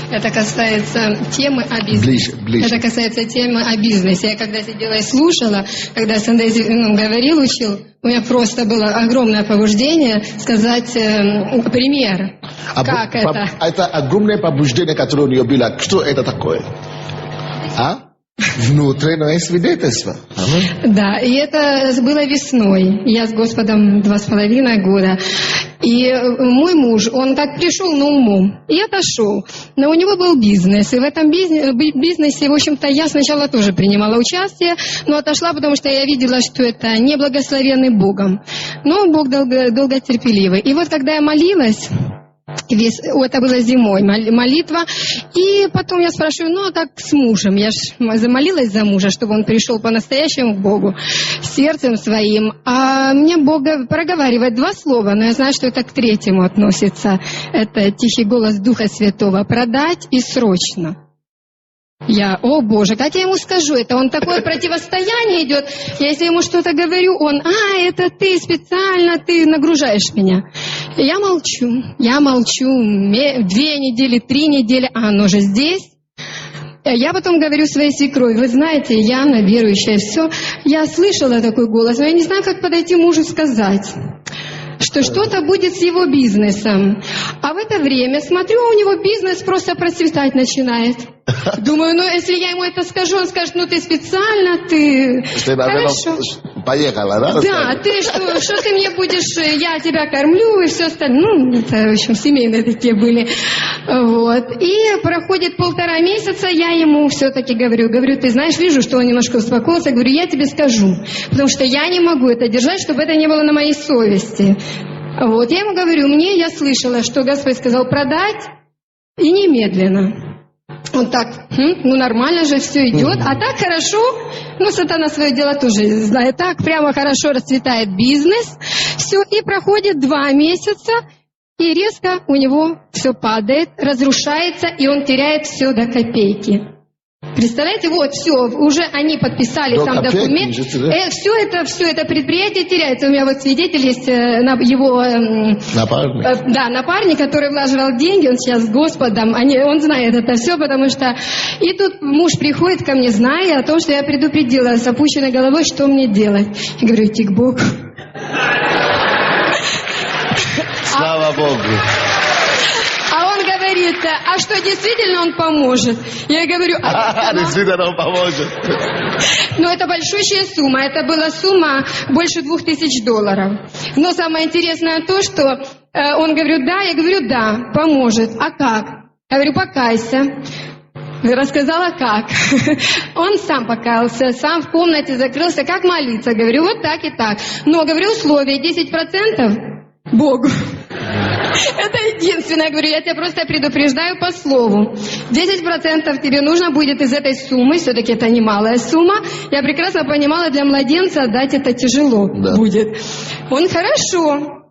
S4: Это касается темы о бизнесе.
S1: Ближе.
S4: Это касается темы о бизнесе. Я когда сидела и слушала, когда Сандей говорил, учил, у меня просто было огромное побуждение сказать пример. Как это?
S1: Это огромное побуждение, которое у нее было. Что это такое? Внутреннее свидетельство.
S4: Да, и это было весной. Я с Господом 2,5 года. И мой муж, он как пришел на умом и отошел. Но у него был бизнес. И в этом бизнесе, в общем-то, я сначала тоже принимала участие, но отошла, потому что я видела, что это не благословенный Богом. Но Бог долготерпеливый. И вот когда я молилась, это было зимой, молитва. И потом я спрашиваю, а как с мужем? Я же замолилась за мужа, чтобы он пришел по-настоящему к Богу, сердцем своим. А мне Бог проговаривает 2 слова, но я знаю, что это к 3-му относится. Это тихий голос Духа Святого. Продать и срочно. О Боже, как я ему скажу? Это он такое противостояние идет. Я если ему что-то говорю, он, это ты специально, ты нагружаешь меня. Я молчу. 2 недели, 3 недели, а оно же здесь. Я потом говорю своей свекрови, вы знаете, Яна верующая, все. Я слышала такой голос, но я не знаю, как подойти мужу сказать, что что-то будет с его бизнесом. А в это время, смотрю, у него бизнес просто процветать начинает. Думаю, если я ему это скажу, он скажет, ты специально, ты... Хорошо.
S1: Поехала, да?
S4: Да, ты что ты мне будешь, я тебя кормлю и все остальное. Это, в общем, семейные такие были. Вот. И проходит 1,5 месяца, я ему все-таки говорю, ты знаешь, вижу, что он немножко успокоился, говорю, я тебе скажу, потому что я не могу это держать, чтобы это не было на моей совести. Вот, я ему говорю, я слышала, что Господь сказал продать и немедленно. Он так, нормально же все идет, а так хорошо, сатана свое дело тоже знает, так прямо хорошо расцветает бизнес, все, и проходит 2 месяца, и резко у него все падает, разрушается, и он теряет все до копейки. Представляете, все, уже они подписали там документ, все это предприятие теряется. У меня свидетель есть, его напарник, который влаживал деньги, он сейчас с Господом, он знает это все, потому что... И тут муж приходит ко мне, зная о том, что я предупредила с опущенной головой, что мне делать. Я говорю, идти к Богу.
S1: Слава Богу.
S4: А он говорит, а что, действительно он поможет? Я говорю,
S1: действительно он поможет.
S4: Это большущая сумма. Это была сумма больше $2000. Но самое интересное то, что он говорит, да, я говорю, да, поможет. А как? Я говорю, покайся. Рассказала, как. Он сам покаялся, сам в комнате закрылся, как молиться. Говорю, вот так и так. Но, говорю, условие 10% Богу. Это единственное, говорю, я тебя просто предупреждаю по слову. 10% тебе нужно будет из этой суммы, все-таки это немалая сумма. Я прекрасно понимала, для младенца отдать это тяжело будет. Он хорошо.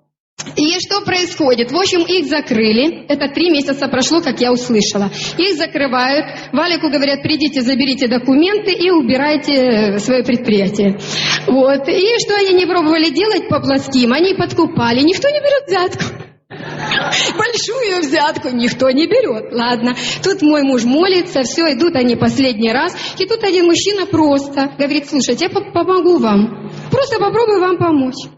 S4: И что происходит? В общем, их закрыли. Это 3 месяца прошло, как я услышала. Их закрывают. Валику говорят, придите, заберите документы и убирайте свое предприятие. Вот. И что они не пробовали делать по плоским? Они подкупали. Никто не берет взятку. Большую взятку никто не берет. Ладно. Тут мой муж молится, все, идут они последний раз. И тут один мужчина просто говорит, слушайте, я помогу вам. Просто попробую вам помочь.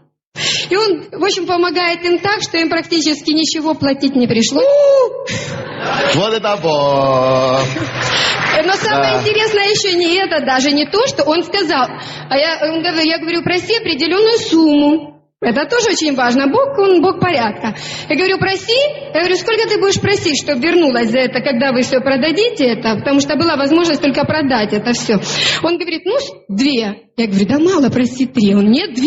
S4: И он, в общем, помогает им так, что им практически ничего платить не пришлось.
S1: Вот это вот.
S4: Но самое интересное еще не это, даже не то, что он сказал. А я говорю, проси определенную сумму. Это тоже очень важно. Бог, он Бог порядка. Я говорю, проси. Я говорю, сколько ты будешь просить, чтобы вернулась за это, когда вы все продадите это? Потому что была возможность только продать это все. Он говорит, 2. Я говорю, да мало, проси 3. Он, нет, 2.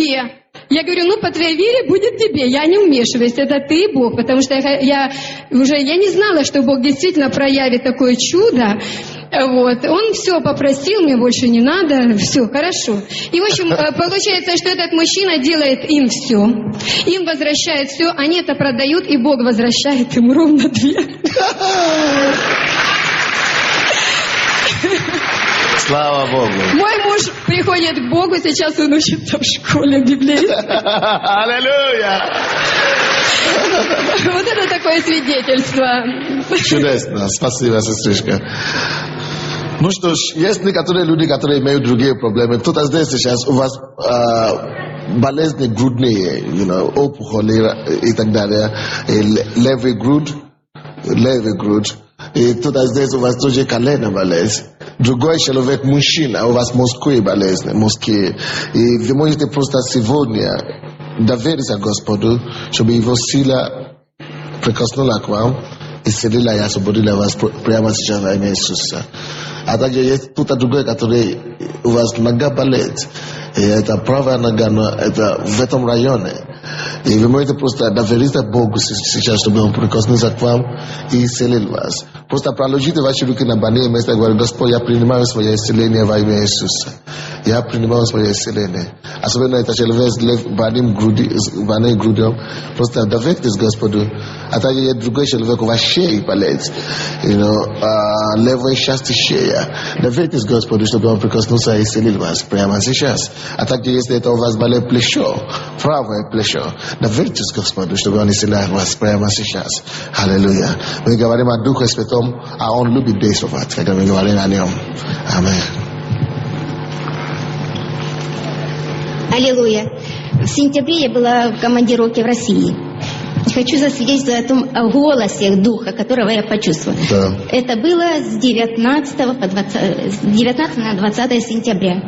S4: Я говорю, по твоей вере будет тебе, я не вмешиваюсь, это ты и Бог, потому что я не знала, что Бог действительно проявит такое чудо. Вот. Он все попросил, мне больше не надо, все, хорошо. И, в общем, получается, что этот мужчина делает им все, им возвращает все, они это продают, и Бог возвращает им ровно 2.
S1: Слава Богу.
S4: Мой муж приходит к Богу, сейчас он учится в школе библейской.
S1: Аллилуйя.
S4: Вот это такое свидетельство.
S1: Чудесно. Спасибо, сестричка. Ну что ж, есть некоторые люди, которые имеют другие проблемы. Кто-то здесь сейчас, у вас болезни грудные, опухоли и так далее, левый грудь. И кто-то здесь, у вас тоже коленная болезнь. Другой человек, мужчина, у вас мужские болезни, мужские. И вы можете просто сегодня довериться Господу, чтобы Его сила прикоснула к вам, исцелила и освободила вас прямо сейчас во имя Иисуса. А также есть кто-то другой, который у вас нога болит. И это правая нога, но это в этом районе. И вы можете просто довериться Богу сейчас, чтобы Он прикоснулся к вам и исцелил вас. Просто проложите ваши руки на больные места и говорите, Господь, я принимаю свое исцеление во имя Иисуса. Я принимаю свое исцеление. Особенно это человек с больным грудью. Просто доверьтесь Господу. А также есть другой человек, у вас шея болит. Левая часть шея. Доверьтесь Господу, чтобы Он прикоснулся и исцелил вас прямо сейчас. А также если это у вас болит плечо, правое плечо, доверьтесь Господу, чтобы Он исцелял вас прямо сейчас. Аллилуйя. Мы говорим о Духе Святом, а Он любит действовать, когда мы говорим о Нем. Аминь.
S5: Аллилуйя. В сентябре я была в командировке в России. Хочу засвидетельствовать о голосе Духа, которого я почувствовала. Да. Это было с 19 на 20 сентября.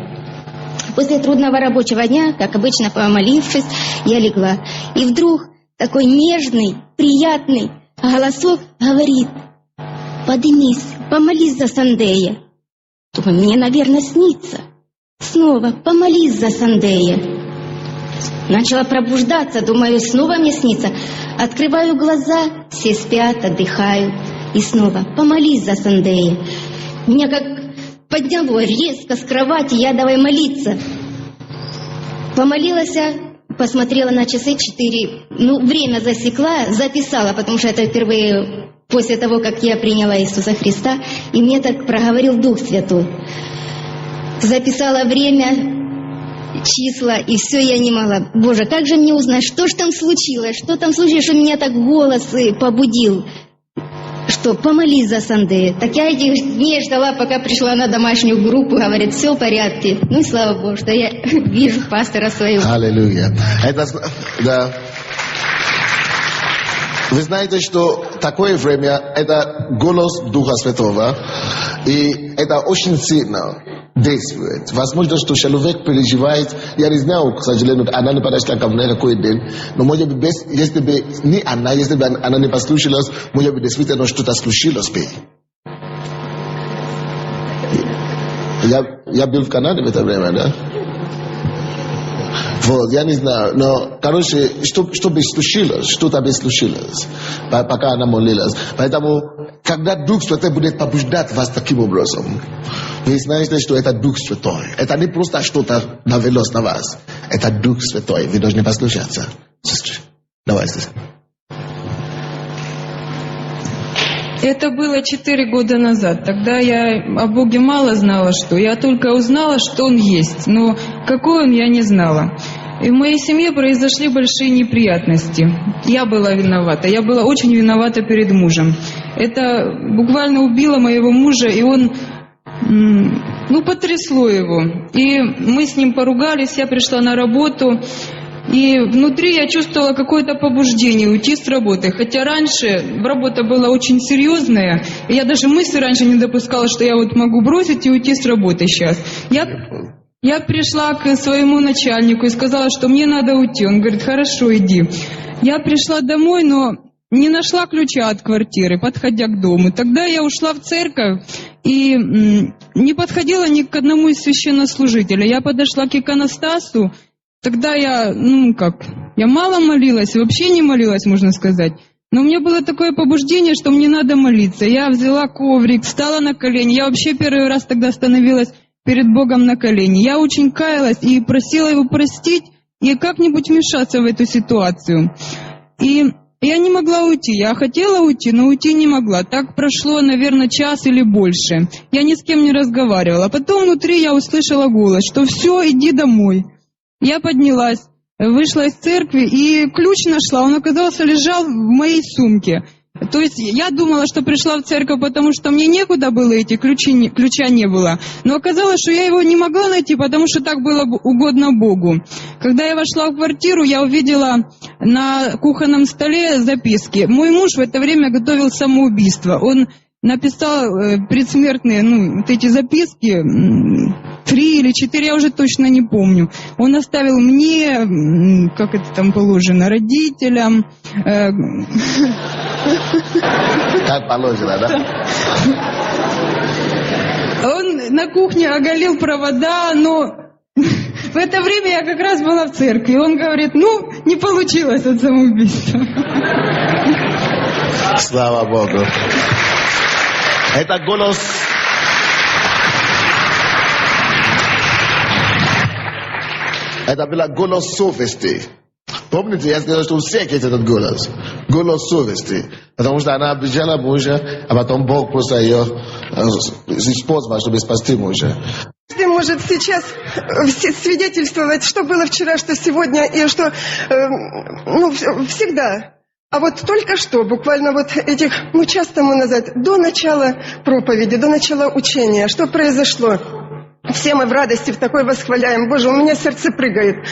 S5: После трудного рабочего дня, как обычно, помолившись, я легла. И вдруг такой нежный, приятный голосок говорит: поднимись, помолись за Сандея. Думаю, мне, наверное, снится. Снова помолись за Сандея. Начала пробуждаться, думаю, снова мне снится. Открываю глаза, все спят, отдыхают. И снова помолись за Сандея. Меня как подняло резко с кровати, я давай молиться. Помолилась, посмотрела на часы 4. Время засекла, записала, потому что это впервые после того, как я приняла Иисуса Христа. И мне так проговорил Дух Святой. Записала время, числа, и все, я не могла. Боже, как же мне узнать, что же там случилось? Что там случилось, что меня так голос побудил? Что, помолись за Сандея. Так я этих дней ждала, пока пришла на домашнюю группу, говорит, все в порядке. И слава Богу, что я вижу пастора своего.
S1: Аллилуйя. Да. Вы знаете, что такое время – это голос Духа Святого, и это очень сильно действует. Возможно, что человек переживает, я не знаю, к сожалению, она не подошла ко мне какой день, но может быть, если бы не она, если бы она не послушалась, может быть, действительно что-то случилось бы. Я был в Канаде в это время, да? Вот, я не знаю, но, короче, что бы случилось, что-то бы случилось, пока она молилась. Поэтому, когда Дух Святой будет побуждать вас таким образом, вы знаете, что это Дух Святой. Это не просто что-то навелось на вас. Это Дух Святой. Вы должны послушаться. Давай здесь.
S6: Это было 4 года назад. Тогда я о Боге мало знала, что. Я только узнала, что Он есть. Но какой Он, я не знала. И в моей семье произошли большие неприятности. Я была виновата. Я была очень виновата перед мужем. Это буквально убило моего мужа, и он... потрясло его. И мы с ним поругались, я пришла на работу, и внутри я чувствовала какое-то побуждение уйти с работы. Хотя раньше работа была очень серьезная, и я даже мысли раньше не допускала, что я могу бросить и уйти с работы сейчас. Я пришла к своему начальнику и сказала, что мне надо уйти. Он говорит, хорошо, иди. Я пришла домой, но не нашла ключа от квартиры, подходя к дому. Тогда я ушла в церковь и не подходила ни к одному из священнослужителей. Я подошла к иконостасу. Тогда я мало молилась, вообще не молилась, можно сказать. Но у меня было такое побуждение, что мне надо молиться. Я взяла коврик, встала на колени. Я вообще первый раз тогда становилась перед Богом на колени. Я очень каялась и просила Его простить и как-нибудь вмешаться в эту ситуацию. И я не могла уйти. Я хотела уйти, но уйти не могла. Так прошло, наверное, час или больше. Я ни с кем не разговаривала. Потом внутри я услышала голос, что все, иди домой. Я поднялась, вышла из церкви и ключ нашла. Он, оказался, лежал в моей сумке. То есть я думала, что пришла в церковь, потому что мне некуда было идти, ключа не было. Но оказалось, что я его не могла найти, потому что так было угодно Богу. Когда я вошла в квартиру, я увидела на кухонном столе записки. Мой муж в это время готовил самоубийство. Он написал предсмертные, эти записки, 3 или 4, я уже точно не помню. Он оставил мне, как это там положено, родителям.
S1: Как положено, да?
S6: Он на кухне оголил провода, но в это время я как раз была в церкви. Он говорит, не получилось от самоубийства.
S1: Слава Богу. Это голос... Это был голос совести. Помните, я сказал, что у всех есть этот голос. Голос совести. Потому что она обижала мужа, а потом Бог просто ее использовал, чтобы спасти мужа.
S2: Каждый может сейчас свидетельствовать, что было вчера, что сегодня, и что, всегда. А вот только что, буквально час тому назад, до начала проповеди, до начала учения, что произошло? Все мы в радости в такой восхваляем. Боже, у меня сердце прыгает.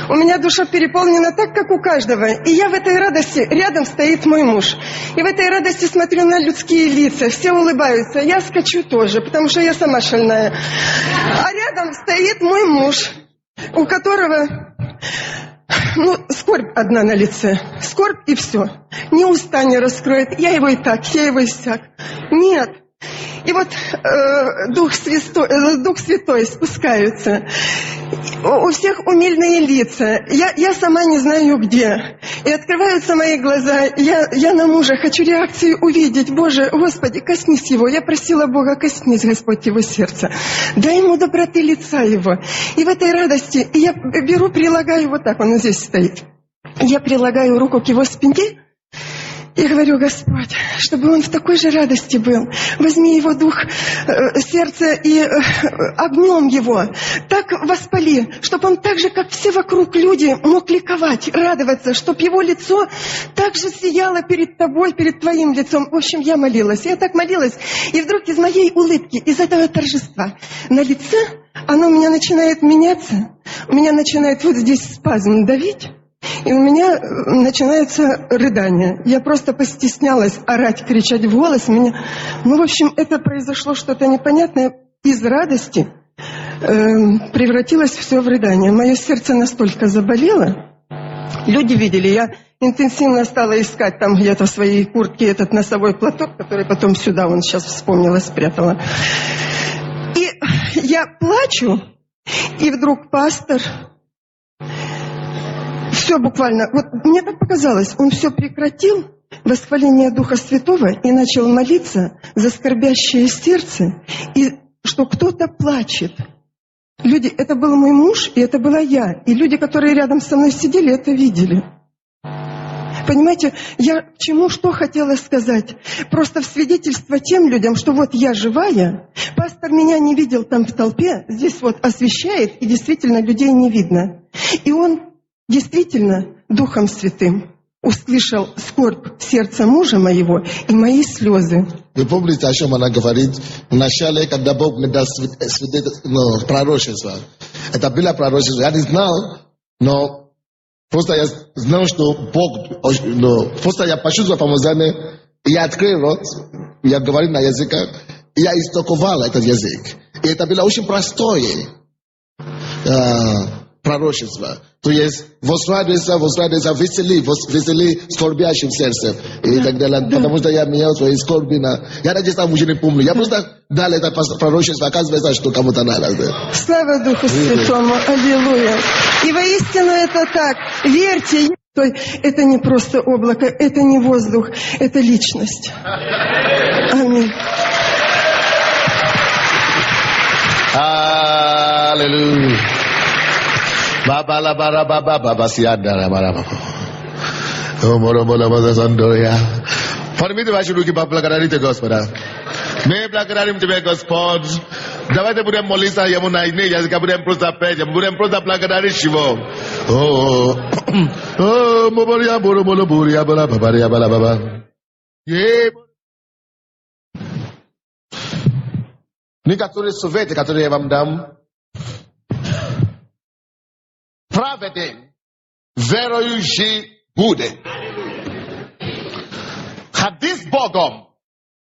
S2: У меня душа переполнена так, как у каждого. И я в этой радости, рядом стоит мой муж. И в этой радости смотрю на людские лица. Все улыбаются. Я скачу тоже, потому что я сама шальная. А рядом стоит мой муж, у которого... скорбь одна на лице. Скорбь и все. Ни уста не раскроет. Я его и так, я его и сяк. Нет. И Дух Святой спускается. У всех умильные лица. Я сама не знаю где. И открываются мои глаза. Я на мужа хочу реакцию увидеть. Боже, Господи, коснись его. Я просила Бога, коснись, Господь, его сердца. Дай ему доброты лица его. И в этой радости я прилагаю он здесь стоит. Я прилагаю руку к его спине. И говорю, Господь, чтобы он в такой же радости был. Возьми его дух, сердце и огнем его. Так воспали, чтобы он так же, как все вокруг люди, мог ликовать, радоваться, чтобы его лицо так же сияло перед тобой, перед твоим лицом. В общем, я молилась. Я так молилась. И вдруг из моей улыбки, из этого торжества на лице, оно у меня начинает меняться. У меня начинает здесь спазм давить. И у меня начинается рыдание. Я просто постеснялась орать, кричать в голос. В общем, это произошло что-то непонятное. Из радости превратилось все в рыдание. Мое сердце настолько заболело. Люди видели, я интенсивно стала искать там где-то в своей куртке этот носовой платок, который потом сюда, сейчас вспомнила, спрятала. И я плачу, и вдруг пастор... Все буквально, мне так показалось, он все прекратил, восхваление Духа Святого, и начал молиться за скорбящее сердце, и что кто-то плачет. Люди, это был мой муж, и это была я, и люди, которые рядом со мной сидели, это видели. Понимаете, я к чему что хотела сказать? Просто в свидетельство тем людям, что вот я живая, пастор меня не видел там в толпе, здесь вот освещает, и действительно людей не видно. И он действительно Духом Святым услышал скорбь сердца мужа моего и мои слезы.
S1: Вы помните, о чем она говорит? Вначале, когда Бог мне дал пророчество. Это было пророчество. Я не знал, но просто я знал, что Бог... Просто я почувствовал помазание, и я открыл рот, я говорил на языках, и я истолковал этот язык. И это было очень простое пророчество. То есть возрадуйся, весели скорбящим сердцем. И так далее. Да. Потому что я менял свои скорби на... Я даже сам уже не помню. Я просто дал это пророчество, оказывается, что кому-то надо. Да.
S2: Слава Духу Святому. Аллилуйя. И воистину это так. Верьте, это не просто облако, это не воздух, это личность. Аминь.
S1: Аллилуйя. Baba la bara baba baba siadara bara baba. Omoro bola bola sandoria. Permite baixo do que para placarari te Господа. Me placarari te Господь. Давайте будем молиться ему на имя, языка будем просто петь, будем просто благодарить его. О, мобория боро боро бория бала бабария бала баба. Некоторые советы, которые я вам дам, праведен верующий будет. Ходить с Богом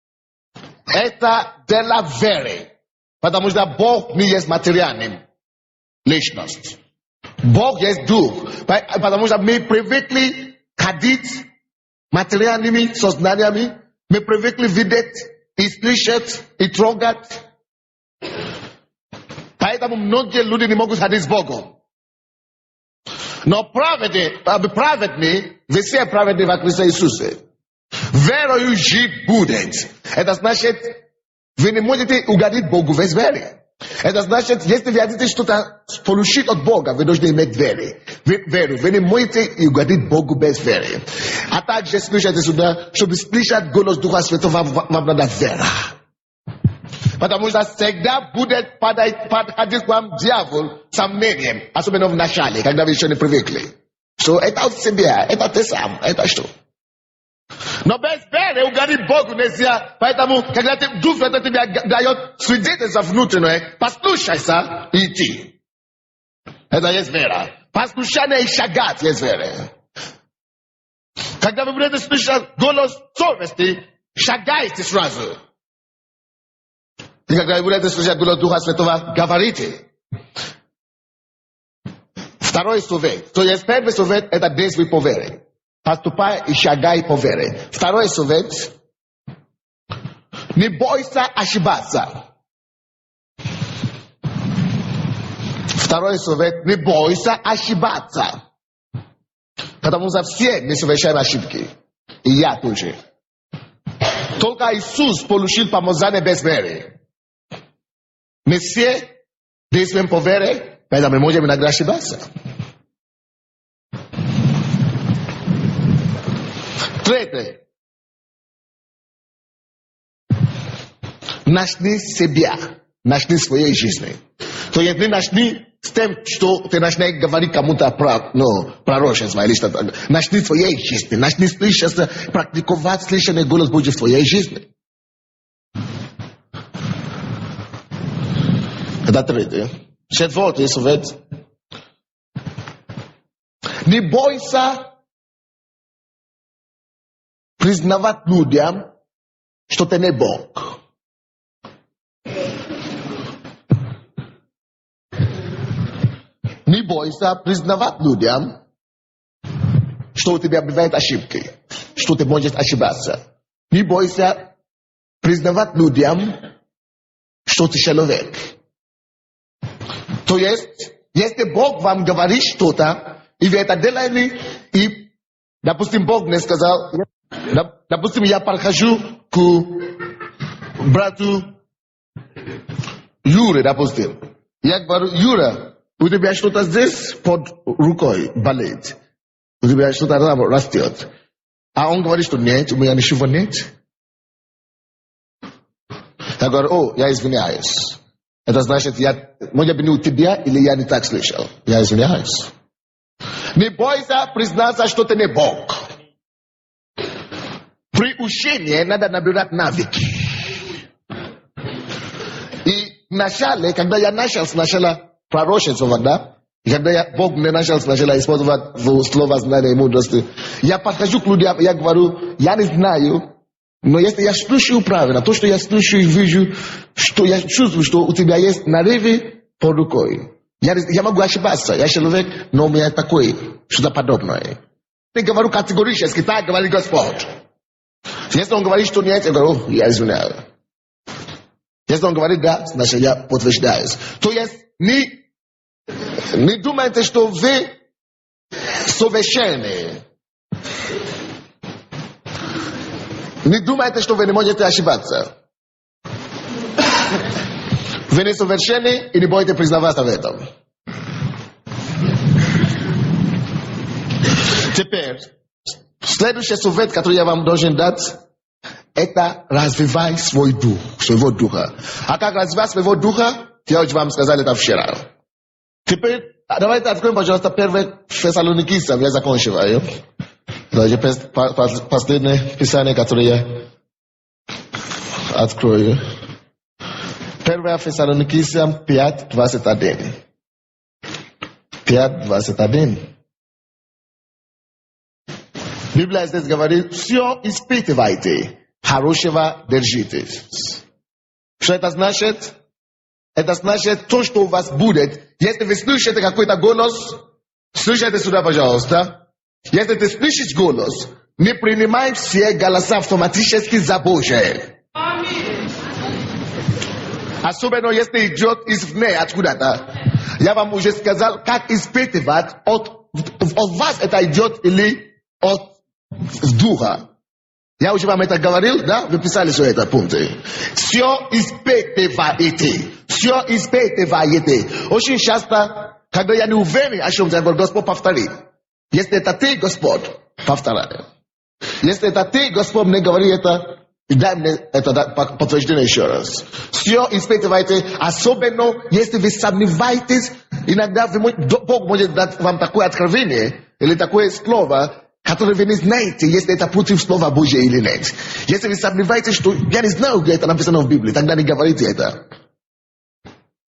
S1: — это дело веры, потому что Бог не есть материальным личность. Бог есть дух, потому что мы привыкли ходить материальными сознаниями, мы привыкли видеть и слышать и трогать. Поэтому многие люди не могут ходить с Богом. Но праведный, все праведны во Христе Иисусе. Верующий будет. Это значит, вы не можете угодить Богу без веры. Это значит, если вы хотите что-то получить от Бога, вы должны иметь веру. Вы не можете угодить Богу без веры. А также слушайте сюда, чтобы слышать голос Духа Святого, вам надо вера. Потому что всегда будет подходить к вам дьявол сомнением, особенно в начале, когда вы еще не привыкли. Что это от себя, это ты сам, это что? Но без веры угодить Богу нельзя, поэтому, когда Дух Святой тебе дает свидетельство внутреннее, послушайся и иди. Это есть вера. Послушание и шагать есть вера. Когда вы будете слышать голос совести, шагайте сразу. И когда вы будете слушать голос Духа Святого, говорите. Второй совет. То есть первый совет — это действуй по вере. Поступай и шагай по вере. Второй совет. Не бойся ошибаться. Второй совет. Не бойся ошибаться. Потому что все мы совершаем ошибки. И я тоже. Только Иисус получил помазание без веры. Мы все действуем по вере, поэтому мы можем иногда ошибаться. Третье. Начни себя, начни своей жизни. То есть не начни с тем, что ты начинаешь говорить кому-то пророчество или что-то. Начни своей жизни, начни слышать, практиковать слышание голос Божий в твоей жизни. Это третье. Четвертый совет. Не бойся признавать людям, что ты не Бог. Не бойся признавать людям, что у тебя бывают ошибки, что ты можешь ошибаться. Не бойся признавать людям, что ты человек. То есть, если Бог вам говорит что-то, и вы это делаете, и, допустим, Бог мне сказал, допустим, я подхожу к брату Юре, допустим. Я говорю: Юра, у тебя что-то здесь под рукой болит. У тебя что-то там растет. А он говорит, что нет, у меня ничего нет. Я говорю, я извиняюсь. Это значит, я, может быть, не у тебя, или я не так слышал. Я извиняюсь. Не бойся признаться, что ты не Бог. При учении надо набирать навыки. И вначале, когда я начал сначала пророчествовать, да, когда Бог мне начал сначала использовать слово знания и мудрости, я подхожу к людям, я говорю, я не знаю, но если я слушаю правильно, то, что я слушаю и вижу, что я чувствую, что у тебя есть нарывы под рукой. Я могу ошибаться, я человек, но у меня такое, что-то подобное. Я говорю категорически, так говорит Господь. Если он говорит, что нет, я говорю, я извиняюсь. Если он говорит да, значит я подтверждаюсь. То есть не думайте, что вы совершенны. Не думайте, что вы не можете ошибаться. Вы не совершенны и не будете признаваться в этом. Теперь, следующий совет, который я вам должен дать, это развивай свой дух, своего духа. А как развивать своего духа, я уже вам сказал это вчера. Теперь, давайте откроем, пожалуйста, 1 Фессалоникийцам, я закончиваю. Это последнее писание, которое я открою. 1 Фессалоникийцам 5:21. 5:21. Библия здесь говорит, все испытывайте, хорошего держитесь. Что это значит? Это значит то, что у вас будет. Если вы слышите какой-то голос, слушайте сюда, пожалуйста. Если ты слышишь голос, не принимай все голоса автоматически за Божие. Особенно если идет извне откуда-то. Я вам уже сказал, как испытывать от вас это идет или от духа. Я уже вам это говорил, да? Вы писали все это пункты. Все испытываете. Все испытываете. Очень часто, когда я не уверен, о чем я говорю, Господь повторит. Если это ты, Господь, повторяй. Если это ты, Господь, мне говори это, дай мне это подтверждение еще раз. Все испытывайте, особенно если вы сомневаетесь, иногда Бог может дать вам такое откровение, или такое слово, которое вы не знаете, если это против слова Божьего или нет. Если вы сомневаетесь, что я не знаю, где это написано в Библии, тогда не говорите это.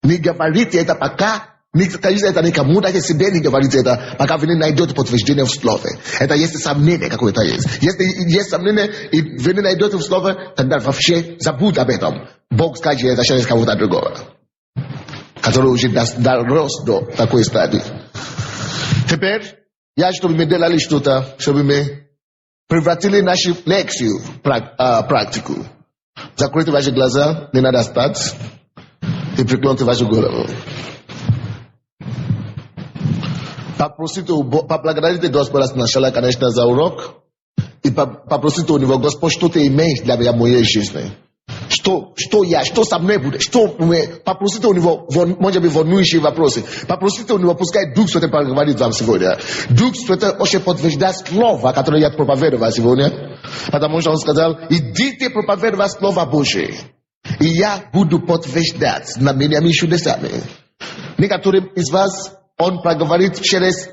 S1: Не говорите это пока. Не скажите это никому, даже себе не говорите это, пока вы не найдете подтверждение в слове. Это если сомнение какое-то есть. Если есть сомнение, и вы не найдете в слове, тогда вообще забудь об этом. Бог скажет это через кого-то другого, который уже дорос до такой стадии. Теперь, чтобы мы делали что-то, чтобы мы превратили нашу лекцию в практику. Закройте ваши глаза, не надо стать, и преклоните вашу голову. Поблагодарите Господа сначала, конечно, за урок. И попросите у Него, Господь, что Ты имеешь для моей жизни? Что со мной будет? Попросите у Него, может быть, волнующие вопросы. Попросите у Него, пускай Дух Святой поговорит вам сегодня. Дух Святой очень подтверждает слово, которое я проповедовал сегодня. Потому что Он сказал, идите проповедовать Слово Божие. И я буду подтверждать знамениями и чудесами. Некоторым из вас Он проговорит через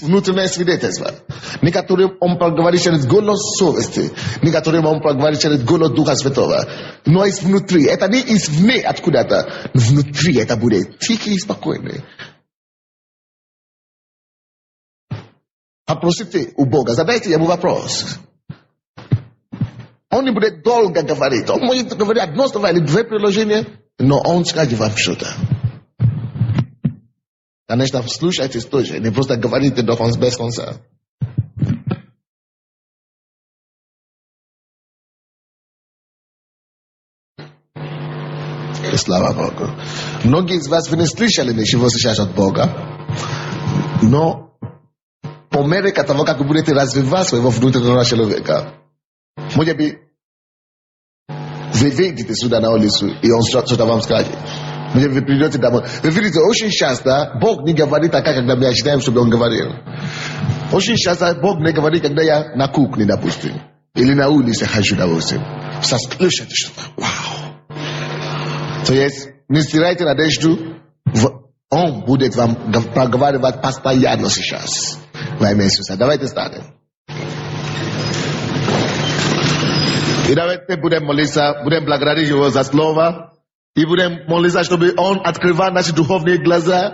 S1: внутреннее свидетельство. Некоторым Он проговорит через голос совести. Некоторым Он проговорит через голос Духа Святого. Но изнутри. Это не извне откуда-то. Внутри это будет тихий и спокойный. Попросите у Бога. Задайте Ему вопрос. Он не будет долго говорить. Он может говорить одно слово или две предложения. Но Он скажет вам что-то. Конечно, слушайте тоже, не просто говорите до конца, без конца. И слава Богу. Многие из вас, вы не слышали ничего сейчас от Бога, но по мере того, как вы будете развивать своего внутреннего человека, может быть, вы выйдете сюда на улицу, и Он что-то вам скажет. Вы придете домой. Вы видите, очень часто Бог не говорит так, когда мы ожидаем, чтобы Он говорил. Очень часто Бог мне говорит, когда я на кухне, допустим, или на улице хожу, допустим. Слышите что-то? Вау! То есть, не стирайте надежду, Он будет вам проговаривать постоянно сейчас. Во имя Иисуса. Давайте станем. И давайте будем молиться, будем благодарить Его за слово. И будем молиться, чтобы Он открывал наши духовные глаза.